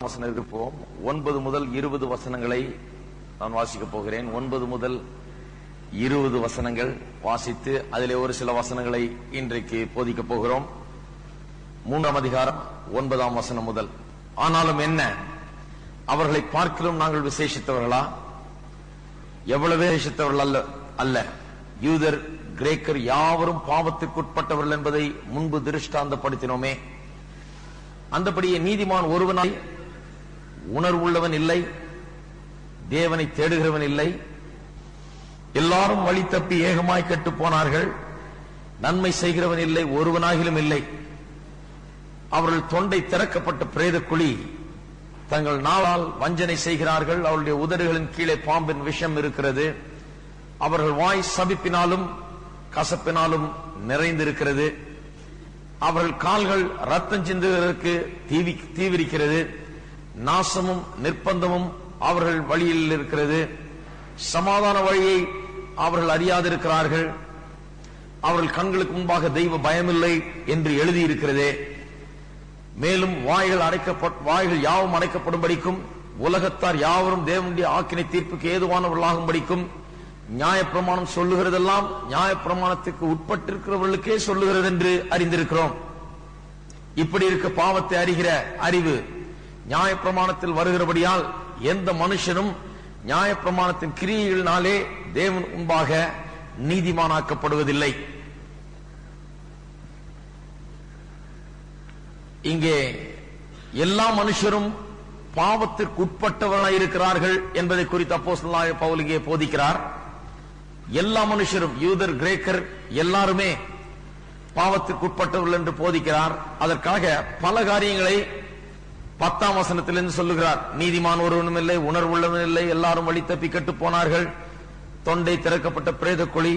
வசனத்திற்கு போவோம். 9 முதல் 20 வசனங்களை நான் வாசிக்கப் போகிறேன். 9 முதல் 20 வசனங்கள் வாசித்து அதிலே ஒரு சில வசனங்களை இன்றைக்கு போதிக்கப் போகிறோம். 3ஆம் அதிகாரம் 9ஆம் வசனம் முதல். ஆனாலும் என்ன, அவர்களை பார்க்கிலும் நாங்கள் விசேஷித்தவர்களா? எவ்வளவு விசேஷித்தவர்கள் அல்ல. யூதர் கிரேக்கர் யாவரும் பாவத்திற்குட்பட்டவர்கள் என்பதை முன்பு திருஷ்டாந்தப்படுத்தினோமே. அந்தபடியே நீதிமான் ஒருவனாய் உணர்வுள்ளவன் இல்லை, தேவனை தேடுகிறவன் இல்லை. எல்லாரும் வழி தப்பி ஏகமாய் கெட்டு போனார்கள், நன்மை செய்கிறவன் இல்லை, ஒருவனாகிலும் இல்லை. அவர்கள் தொண்டை திறக்கப்பட்ட பிரேத குழி, தங்கள் நாளால் வஞ்சனை செய்கிறார்கள். அவருடைய உதடுகளின் கீழே பாம்பின் விஷம் இருக்கிறது. அவர்கள் வாய் சபிப்பினாலும் கசப்பினாலும் நிறைந்திருக்கிறது. அவர்கள் கால்கள் ரத்தம் சிந்துவதற்கு தீவிரிக்கிறது. நாசமும் நிர்பந்தமும் அவர்கள் வழியில் இருக்கிறது. சமாதான வழியை அவர்கள் அறியாதிருக்கிறார்கள். அவர்கள் கண்களுக்கு முன்பாக தெய்வ பயமில்லை என்று எழுதியிருக்கிறதே. மேலும் வாய்கள் யாவும் அடைக்கப்படும்படிக்கும் உலகத்தார் யாவரும் தேவனுடைய ஆக்கினை தீர்ப்புக்கு ஏதுவானவர்களாகும்படிக்கும் நியாயப்பிரமாணம் சொல்லுகிறதெல்லாம் நியாயப்பிரமாணத்துக்கு உட்பட்டிருக்கிறவர்களுக்கே சொல்லுகிறது என்று அறிந்திருக்கிறோம். இப்படி இருக்க பாவத்தை அறிகிற அறிவு நியாயப்பிரமாணத்தில் வருகிறபடியால் எந்த மனுஷனும் நியாயப்பிரமாணத்தின் கிரியைகளினாலே தேவன் முன்பாக நீதிமானாக்கப்படுவதில்லை. இங்கே எல்லா மனுஷரும் பாவத்திற்கு உட்பட்டவர்களாக இருக்கிறார்கள் என்பதை குறித்து அப்போஸ்தலனாகிய பவுல் இங்கே போதிக்கிறார். எல்லா மனுஷரும், யூதர் கிரேக்கர் எல்லாருமே பாவத்திற்கு உட்பட்டவர்கள் என்று போதிக்கிறார். அதற்காக பல காரியங்களை 10ஆம் வசனத்திலிருந்து சொல்லுகிறார். நீதிமான் ஒருவனும் இல்லை, உணர்வுள்ளவன் இல்லை, எல்லாரும் வழி தப்பி கெட்டு போனார்கள், தொண்டை திறக்கப்பட்ட பிரேத குழி,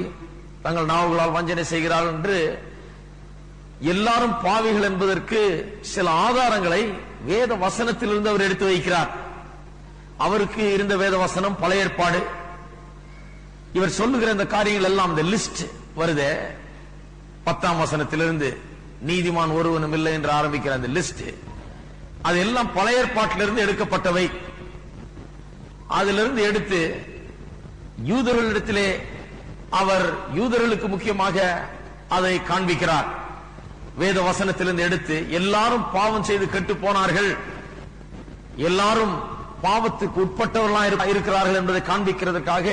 தங்கள் நாவுகளால் வஞ்சனை செய்கிறார்கள் என்று எல்லாரும் பாவிகள் என்பதற்கு சில ஆதாரங்களை வேத வசனத்திலிருந்து அவர் எடுத்து வைக்கிறார். அவருக்கு இருந்த வேத வசனம் பழைய ஏற்பாடு. இவர் சொல்லுகிற இந்த காரியங்கள் எல்லாம் இந்த லிஸ்ட் வருதே 10ஆம் வசனத்திலிருந்து, நீதிமான் ஒருவனும் இல்லை என்று ஆரம்பிக்கிற அந்த லிஸ்ட், அது எல்லாம் பழைய ஏற்பாட்டிலிருந்து எடுக்கப்பட்டவை. அதிலிருந்து எடுத்து யூதர்களிடத்திலே அவர் யூதர்களுக்கு முக்கியமாக அதை காண்பிக்கிறார். வேத வசனத்திலிருந்து எடுத்து எல்லாரும் பாவம் செய்து கெட்டு போனார்கள், எல்லாரும் பாவத்துக்கு உட்பட்டவர்களாக இருக்கிறார்கள் என்பதை காண்பிக்கிறதுக்காக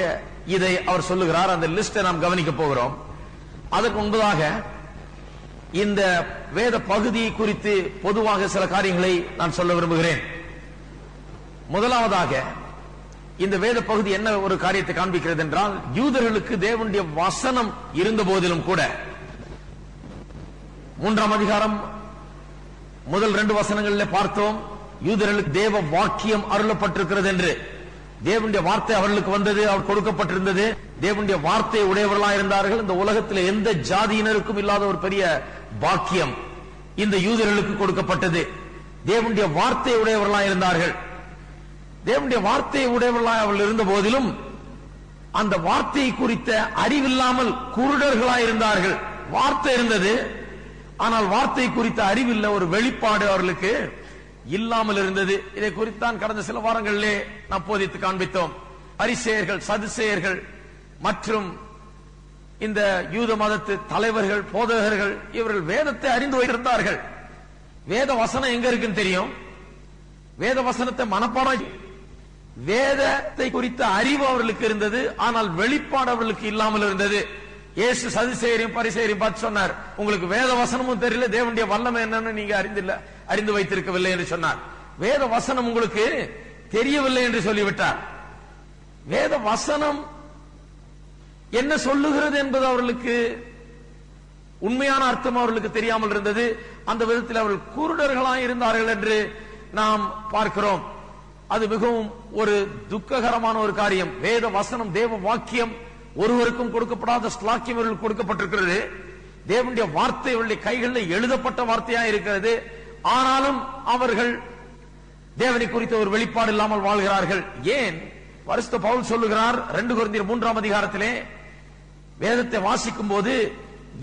இதை அவர் சொல்லுகிறார். அந்த லிஸ்டை நாம் கவனிக்க போகிறோம். அதற்கு முன்பதாக இந்த வேத பகுதி குறித்து பொதுவாக சில காரியங்களை நான் சொல்ல விரும்புகிறேன். முதலாவதாக இந்த வேத பகுதி என்ன ஒரு காரியத்தை காண்பிக்கிறது என்றால், யூதர்களுக்கு தேவனுடைய வசனம் இருந்த போதிலும் கூட, 3ஆம் அதிகாரம் முதல் 2 வசனங்களில் பார்த்தோம், யூதர்களுக்கு தேவ வாக்கியம் அருளப்பட்டிருக்கிறது என்று. தேவனுடைய வார்த்தை அவர்களுக்கு வந்தது, அவர் கொடுக்கப்பட்டிருந்தது. தேவனுடைய வார்த்தை உடையவர்களாக இருந்தார்கள். இந்த உலகத்தில் எந்த ஜாதியினருக்கும் இல்லாத ஒரு பெரிய பாக்கியம் இந்த யூதர்களுக்கு கொடுக்கப்பட்டது. தேவனுடைய வார்த்தை உடையவர்களாக இருந்தார்கள். தேவனுடைய வார்த்தை உடையவர்களாக அவர்கள் இருந்த போதிலும் அந்த வார்த்தையை குறித்த அறிவில்லாமல் குருடர்களாக இருந்தார்கள். வார்த்தை இருந்தது, ஆனால் வார்த்தை குறித்த அறிவில்லை, ஒரு வெளிப்பாடு அவர்களுக்கு இல்லாமல் இருந்தது. இதை குறித்தான் கடந்த சில வாரங்களிலே நாம் போதித்து காண்பித்தோம். பரிசேயர்கள், சதுசேயர்கள் மற்றும் இந்த யூத மதத்து தலைவர்கள், போதகர்கள், இவர்கள் வேதத்தை அறிந்து வைத்திருந்தார்கள். வேத வசனம் எங்க இருக்குன்னு தெரியும், வேத வசனத்தை மனப்பாடம், வேதத்தை குறித்த அறிவு அவர்களுக்கு இருந்தது, ஆனால் வெளிப்பாடு அவர்களுக்கு இல்லாமல் இருந்தது. இயேசு சதுசேயரையும் பரிசேயரையும் பார்த்து சொன்னார், உங்களுக்கு வேத வசனமும் தெரியல, தேவனுடைய வல்லமை என்னன்னு நீங்க அறிந்து வைத்திருக்கவில்லை என்று சொன்னார். வேத வசனம் உங்களுக்கு தெரியவில்லை என்று சொல்லிவிட்டார். வேத வசனம் என்ன சொல்லுகிறது என்பது அவர்களுக்கு உண்மையான அர்த்தம் அவர்களுக்கு தெரியாமல் இருந்தது. அந்த விதத்தில் அவர்கள் குருடர்களாக இருந்தார்கள் என்று நாம் பார்க்கிறோம். அது மிகவும் ஒரு துக்ககரமான ஒரு காரியம். வேத வசனம், தேவ வாக்கியம் ஒருவருக்கும் கொடுக்கப்படாத ஸ்லாக்கியம் அவர்களுக்கு கொடுக்கப்பட்டிருக்கிறது. தேவனுடைய வார்த்தை அவருடைய கைகளில் எழுதப்பட்ட வார்த்தையா இருக்கிறது. ஆனாலும் அவர்கள் தேவனை குறித்த ஒரு வெளிப்பாடு இல்லாமல் வாழ்கிறார்கள். ஏன்? பரிசுத்த பவுல் சொல்லுகிறார் 2 கொரிந்தியர் 3ஆம் அதிகாரத்திலே, வேதத்தை வாசிக்கும் போது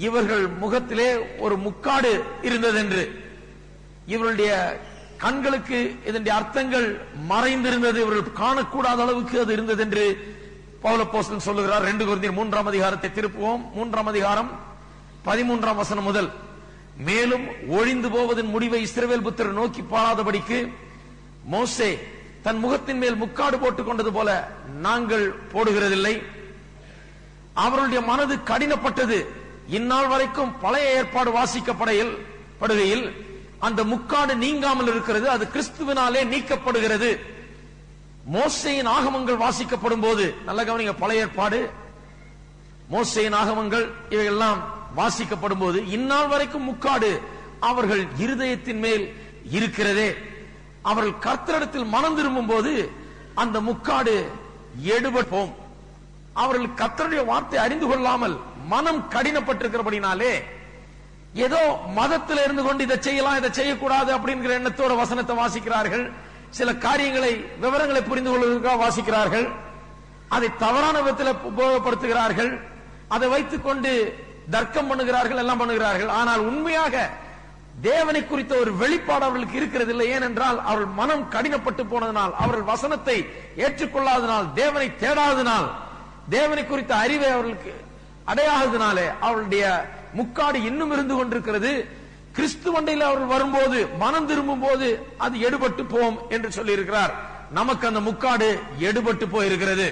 இவர்கள் முகத்திலே ஒரு முக்காடு இருந்தது என்று. இவருடைய கண்களுக்கு இதனுடைய அர்த்தங்கள் மறைந்திருந்தது, இவர்கள் காணக்கூடாத அளவுக்கு அது இருந்தது என்று பவுல் அப்போஸ்தலன் சொல்லுகிறார். 2 கொரிந்தியர் 3ஆம் அதிகாரத்தை திருப்புவோம். 3ஆம் அதிகாரம் 13ஆம் வசனம் முதல். மேலும் ஒழிந்து போவதன் முடிவை இஸ்ரவேல் புத்திரர் நோக்கி பாராதபடிக்கு மோசே தன் முகத்தின் மேல் முக்காடு போட்டுக் கொண்டது போல நாங்கள் போடுகிறதில்லை. அவருடைய மனது கடினப்பட்டது. இந்நாள் வரைக்கும் பழைய ஏற்பாடு வாசிக்கப்படுகையில் அந்த முக்காடு நீங்காமல் இருக்கிறது. அது கிறிஸ்துவினாலே நீக்கப்படுகிறது. மோசேயின் ஆகமங்கள் வாசிக்கப்படும் போது, நல்ல கவனிங்க, பழைய ஏற்பாடு, மோசேயின் ஆகமங்கள் இவையெல்லாம் வாசிக்கப்படும் போது இந்நாள் வரைக்கும் முக்காடு அவர்கள் இருதயத்தின் மேல் இருக்கிறதே. அவர்கள் கர்த்தரிடத்தில் மனம் திரும்பும் போது அந்த முக்காடு எடுபடும். அவர்கள் கர்த்தருடைய வார்த்தை அறிந்து கொள்ளாமல் மனம் கடினப்பட்டிருக்கிறபடினாலே ஏதோ மதத்தில் இருந்து கொண்டு இதை செய்யலாம் இதை செய்யக்கூடாது அப்படிங்கிற எண்ணத்தோட வசனத்தை வாசிக்கிறார்கள். சில காரியங்களை விவரங்களை புரிந்து கொள்வதற்காக வாசிக்கிறார்கள். அதை தவறான விதத்தில் உபயோகப்படுத்துகிறார்கள். அதை வைத்துக் கொண்டு தர்க்கம் பண்ணுகிறார்கள், எல்லாம் பண்ணுகிறார்கள். ஆனால் உண்மையாக தேவனை குறித்த ஒரு வெளிப்பாடு அவர்களுக்கு இருக்கிறது இல்லை. ஏனென்றால் அவர்கள் மனம் கடினப்பட்டு போனதனால், அவர்கள் வசனத்தை ஏற்றுக்கொள்ளாதனால், தேவனை தேடாதனால், தேவனை குறித்த அறிவை அவர்களுக்கு அடையாததினாலே அவருடைய முக்காடு இன்னும் இருந்து கொண்டிருக்கிறது. கிறிஸ்துவண்டையில் அவர்கள் வரும்போது, மனம் திரும்பும் போது அது எடுபட்டு போம் என்று சொல்லி இருக்கிறார். நமக்கு அந்த முக்காடு எடுபட்டு போயிருக்கிறது.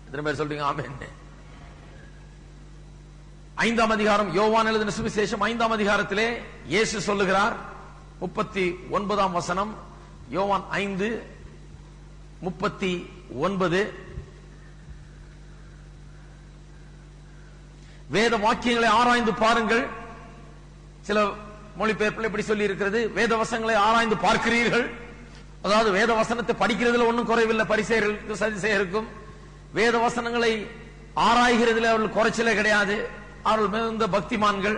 எத்தனை பேர் சொல்றீங்க ஆமென்? 5ஆம் அதிகாரம், யோவான் எழுதின சுவிசேஷம் 5ஆம் அதிகாரத்திலே இயேசு சொல்லுகிறார். 39ஆம் வசனம், யோவான் 5:39. வேத வாக்கியங்களை ஆராய்ந்து பாருங்கள். சில மொழிபெயர்ப்பில் இப்படி சொல்லி இருக்கிறது, வேத வசனங்களை ஆராய்ந்து பார்க்கிறீர்கள். அதாவது வேத வசனத்தை படிக்கிறதுல ஒன்றும் குறைவில்லை பரிசேயர்களுக்கும் சதுசேயருக்கும். வேத வசனங்களை ஆராய்கிறதுல அவர்கள் குறைச்சலே கிடையாது. அவர்கள் மிகுந்த பக்திமான்கள்.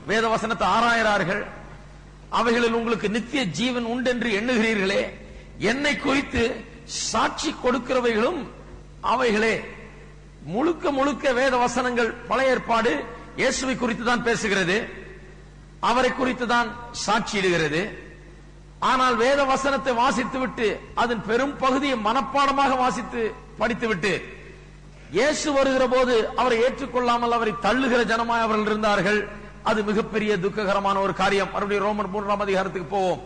வேத வசனத்தை ஆராய்கிறார்கள். அவைகளில் உங்களுக்கு நித்திய ஜீவன் உண்டென்று எண்ணுகிறீர்களே, என்னை குறித்து சாட்சி கொடுக்கிறவைகளும் அவைகளே. முழுக்க முழுக்க வேத வசனங்கள் பழைய ஏற்பாடு இயேசுவை குறித்து தான் பேசுகிறது, அவரை குறித்து தான் சாட்சியிடுகிறது. ஆனால் வேத வசனத்தை வாசித்துவிட்டு அதன் பெரும் பகுதியை மனப்பாடமாக வாசித்து படித்துவிட்டு இயேசு வருகிற போது அவரை ஏற்றுக்கொள்ளாமல் அவரை தள்ளுகிற ஜனமாய் அவர்கள் இருந்தார்கள். அது மிகப்பெரிய துக்ககரமான ஒரு காரியம். மறுபடியும் ரோமர் 3ஆம் அதிகாரத்துக்கு போவோம்.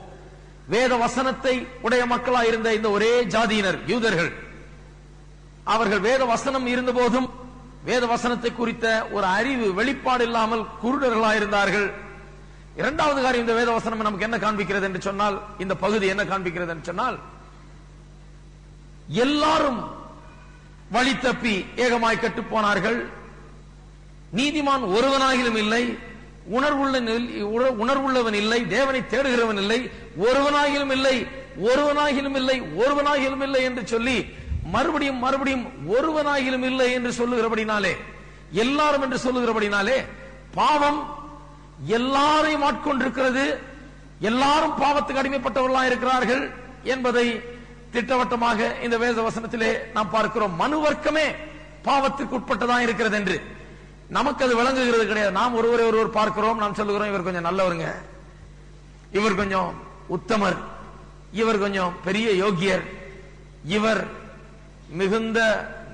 வேத வசனத்தை உடைய மக்களாய் இருந்த இந்த ஒரே ஜாதியினர் யூதர்கள், அவர்கள் வேத வசனம் இருந்த போதும் வேத வசனத்தை குறித்த ஒரு அறிவு வெளிப்பாடு இல்லாமல் குருடர்களாக இருந்தார்கள். இரண்டாவது காரியம், இந்த வேத வசனம் நமக்கு என்ன காண்பிக்கிறது என்று சொன்னால், இந்த பகுதி என்ன காண்பிக்கிறது என்று சொன்னால், எல்லாரும் வழி தப்பி ஏகமாய் கெட்டு போனார்கள். நீதிமான் ஒருவனாகிலும் இல்லை, உணர்வுள்ளவன் இல்லை, தேவனை தேடுகிறவன் இல்லை, ஒருவனாகிலும் இல்லை, ஒருவனாகிலும் இல்லை, ஒருவனாகிலும் இல்லை என்று சொல்லி மறுபடியும் மறுபடியும் ஒருவனாகிலும் இல்லை என்று சொல்லுகிறபடினாலே, எல்லாரும் என்று சொல்லுகிறபடினாலே பாவம் எல்லாரையும் ஆட்கொண்டிருக்கிறது. எல்லாரும் பாவத்துக்கு அடிமைப்பட்டவர்களாக இருக்கிறார்கள் என்பதை திட்டவட்டமாக இந்த வேத வசனத்திலே நாம் பார்க்கிறோம். மனு வர்க்கமே பாவத்திற்கு உட்பட்டதான் இருக்கிறது என்று நமக்கு அது விளங்குகிறது கிடையாது. நாம் ஒருவரை ஒருவர் பார்க்கிறோம், நாம் சொல்லுகிறோம் இவர் கொஞ்சம் நல்லவருங்க, இவர் கொஞ்சம் உத்தமர், இவர் கொஞ்சம் பெரிய யோகியர், இவர் மிகுந்த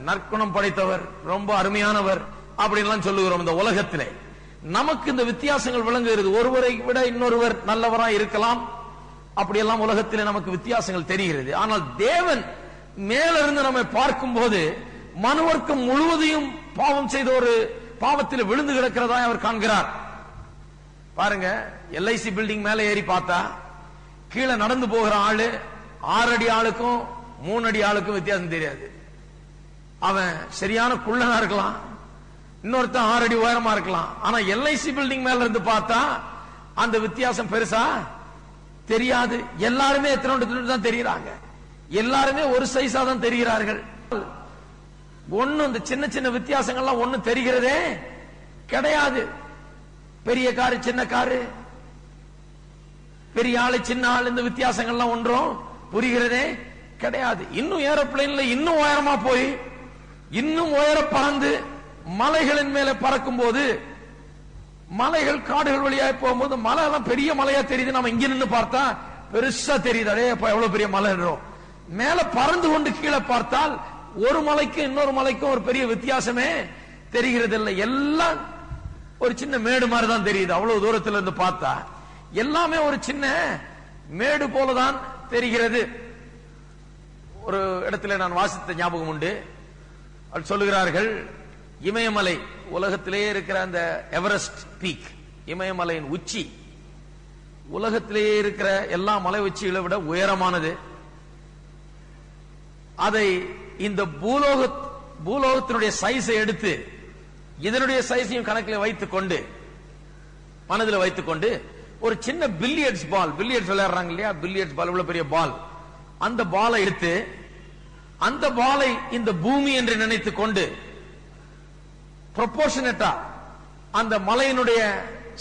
நற்குணம் படைத்தவர், ரொம்ப அருமையானவர் அப்படின்லாம் சொல்லுகிறோம். இந்த உலகத்திலே நமக்கு இந்த வித்தியாசங்கள் விளங்குகிறது. ஒருவரை விட இன்னொருவர் நல்லவராய் இருக்கலாம், அப்படியெல்லாம் உலகத்திலே நமக்கு வித்தியாசங்கள் தெரிகிறது. ஆனால் தேவன் மேலிருந்து நம்மை பார்க்கும் போது மனுவர்க்கம் முழுவதையும் பாவம் செய்த ஒரு பாவத்தில் விழுந்து கிடக்கிறதா அவர் காண்கிறார். பாருங்க, எல்ஐசி பில்டிங் மேல ஏறி பார்த்தா கீழே நடந்து போகிற ஆளு 6 அடி ஆளுக்கும் 3 அடி ஆளுக்கும் வித்தியாசம் தெரியாது. அவன் சரியான குள்ளனா இருக்கலாம், இன்னொருத்தன் 6 அடி உயரமா இருக்கலாம். ஆனா எல்ஐசி பில்டிங் மேல இருந்து பார்த்தா அந்த வித்தியாசம் பெருசா தெரியாது. எல்லாருமே எத்தனை தான் தெரிகிறாங்க, எல்லாருமே ஒரு சைஸா தான் தெரிகிறார்கள். ஒண்ணு இந்த சின்ன சின்ன வித்தியாசங்கள்லாம் ஒண்ணு தெரிகிறதே கிடையாது. பெரிய காரு சின்ன காரு, பெரிய ஆளு சின்ன ஆள், இந்த வித்தியாசங்கள்லாம் ஒன்றும் புரிகிறதே கிடையாது. இன்னும் ஏரோப்ளேன்ல இன்னும் உயரமா போய் இன்னும் உயர பறந்து மலைகளின் மேல பறக்கும் போது, மலைகள் காடுகள் வழியாக போகும்போது மலை எல்லாம் பெரிய மலையா தெரியுது. நம்ம இங்க நின்று பார்த்தா பெருசா தெரியுது. அடே அப்ப எவ்வளவு பெரிய மலை. மேல பறந்து கொண்டு கீழே பார்த்தால் ஒரு மலைக்கும் இன்னொரு மலைக்கும் ஒரு பெரிய வித்தியாசமே தெரிகிறது இல்லை. எல்லாம் ஒரு சின்ன மேடு மாதிரி தான் தெரியுது. அவ்வளவு தூரத்துல இருந்து பார்த்தா எல்லாமே ஒரு சின்ன மேடு போலதான் தெரிகிறது. ஒரு இடத்துல நான் வாசித்த ஞாபகம் உண்டு. சொல்லுகிறார்கள், இமயமலை உலகத்திலேயே இருக்கிற அந்த எவரெஸ்ட் பீக், இமயமலையின் உச்சி உலகத்திலேயே இருக்கிற எல்லா மலை உச்சிகளை விட உயரமானது. அதை இந்த பூலோகத்தினுடைய சைஸை எடுத்து இதனுடைய சைஸையும் கணக்கில் வைத்துக் கொண்டு மனதில் வைத்துக் கொண்டு ஒரு சின்ன பில்லியர்ட்ஸ் பால், பில்லியர்ட்ஸ் விளையாடுறாங்க இல்லையா, பில்லியர்ட்ஸ் பால், இவ்வளவு பெரிய பால், அந்த பாலை எடுத்து அந்த பாலை இந்த பூமி என்று நினைத்துக் கொண்டு ப்ரொபோர்ஷனேட்டா அந்த மலையினுடைய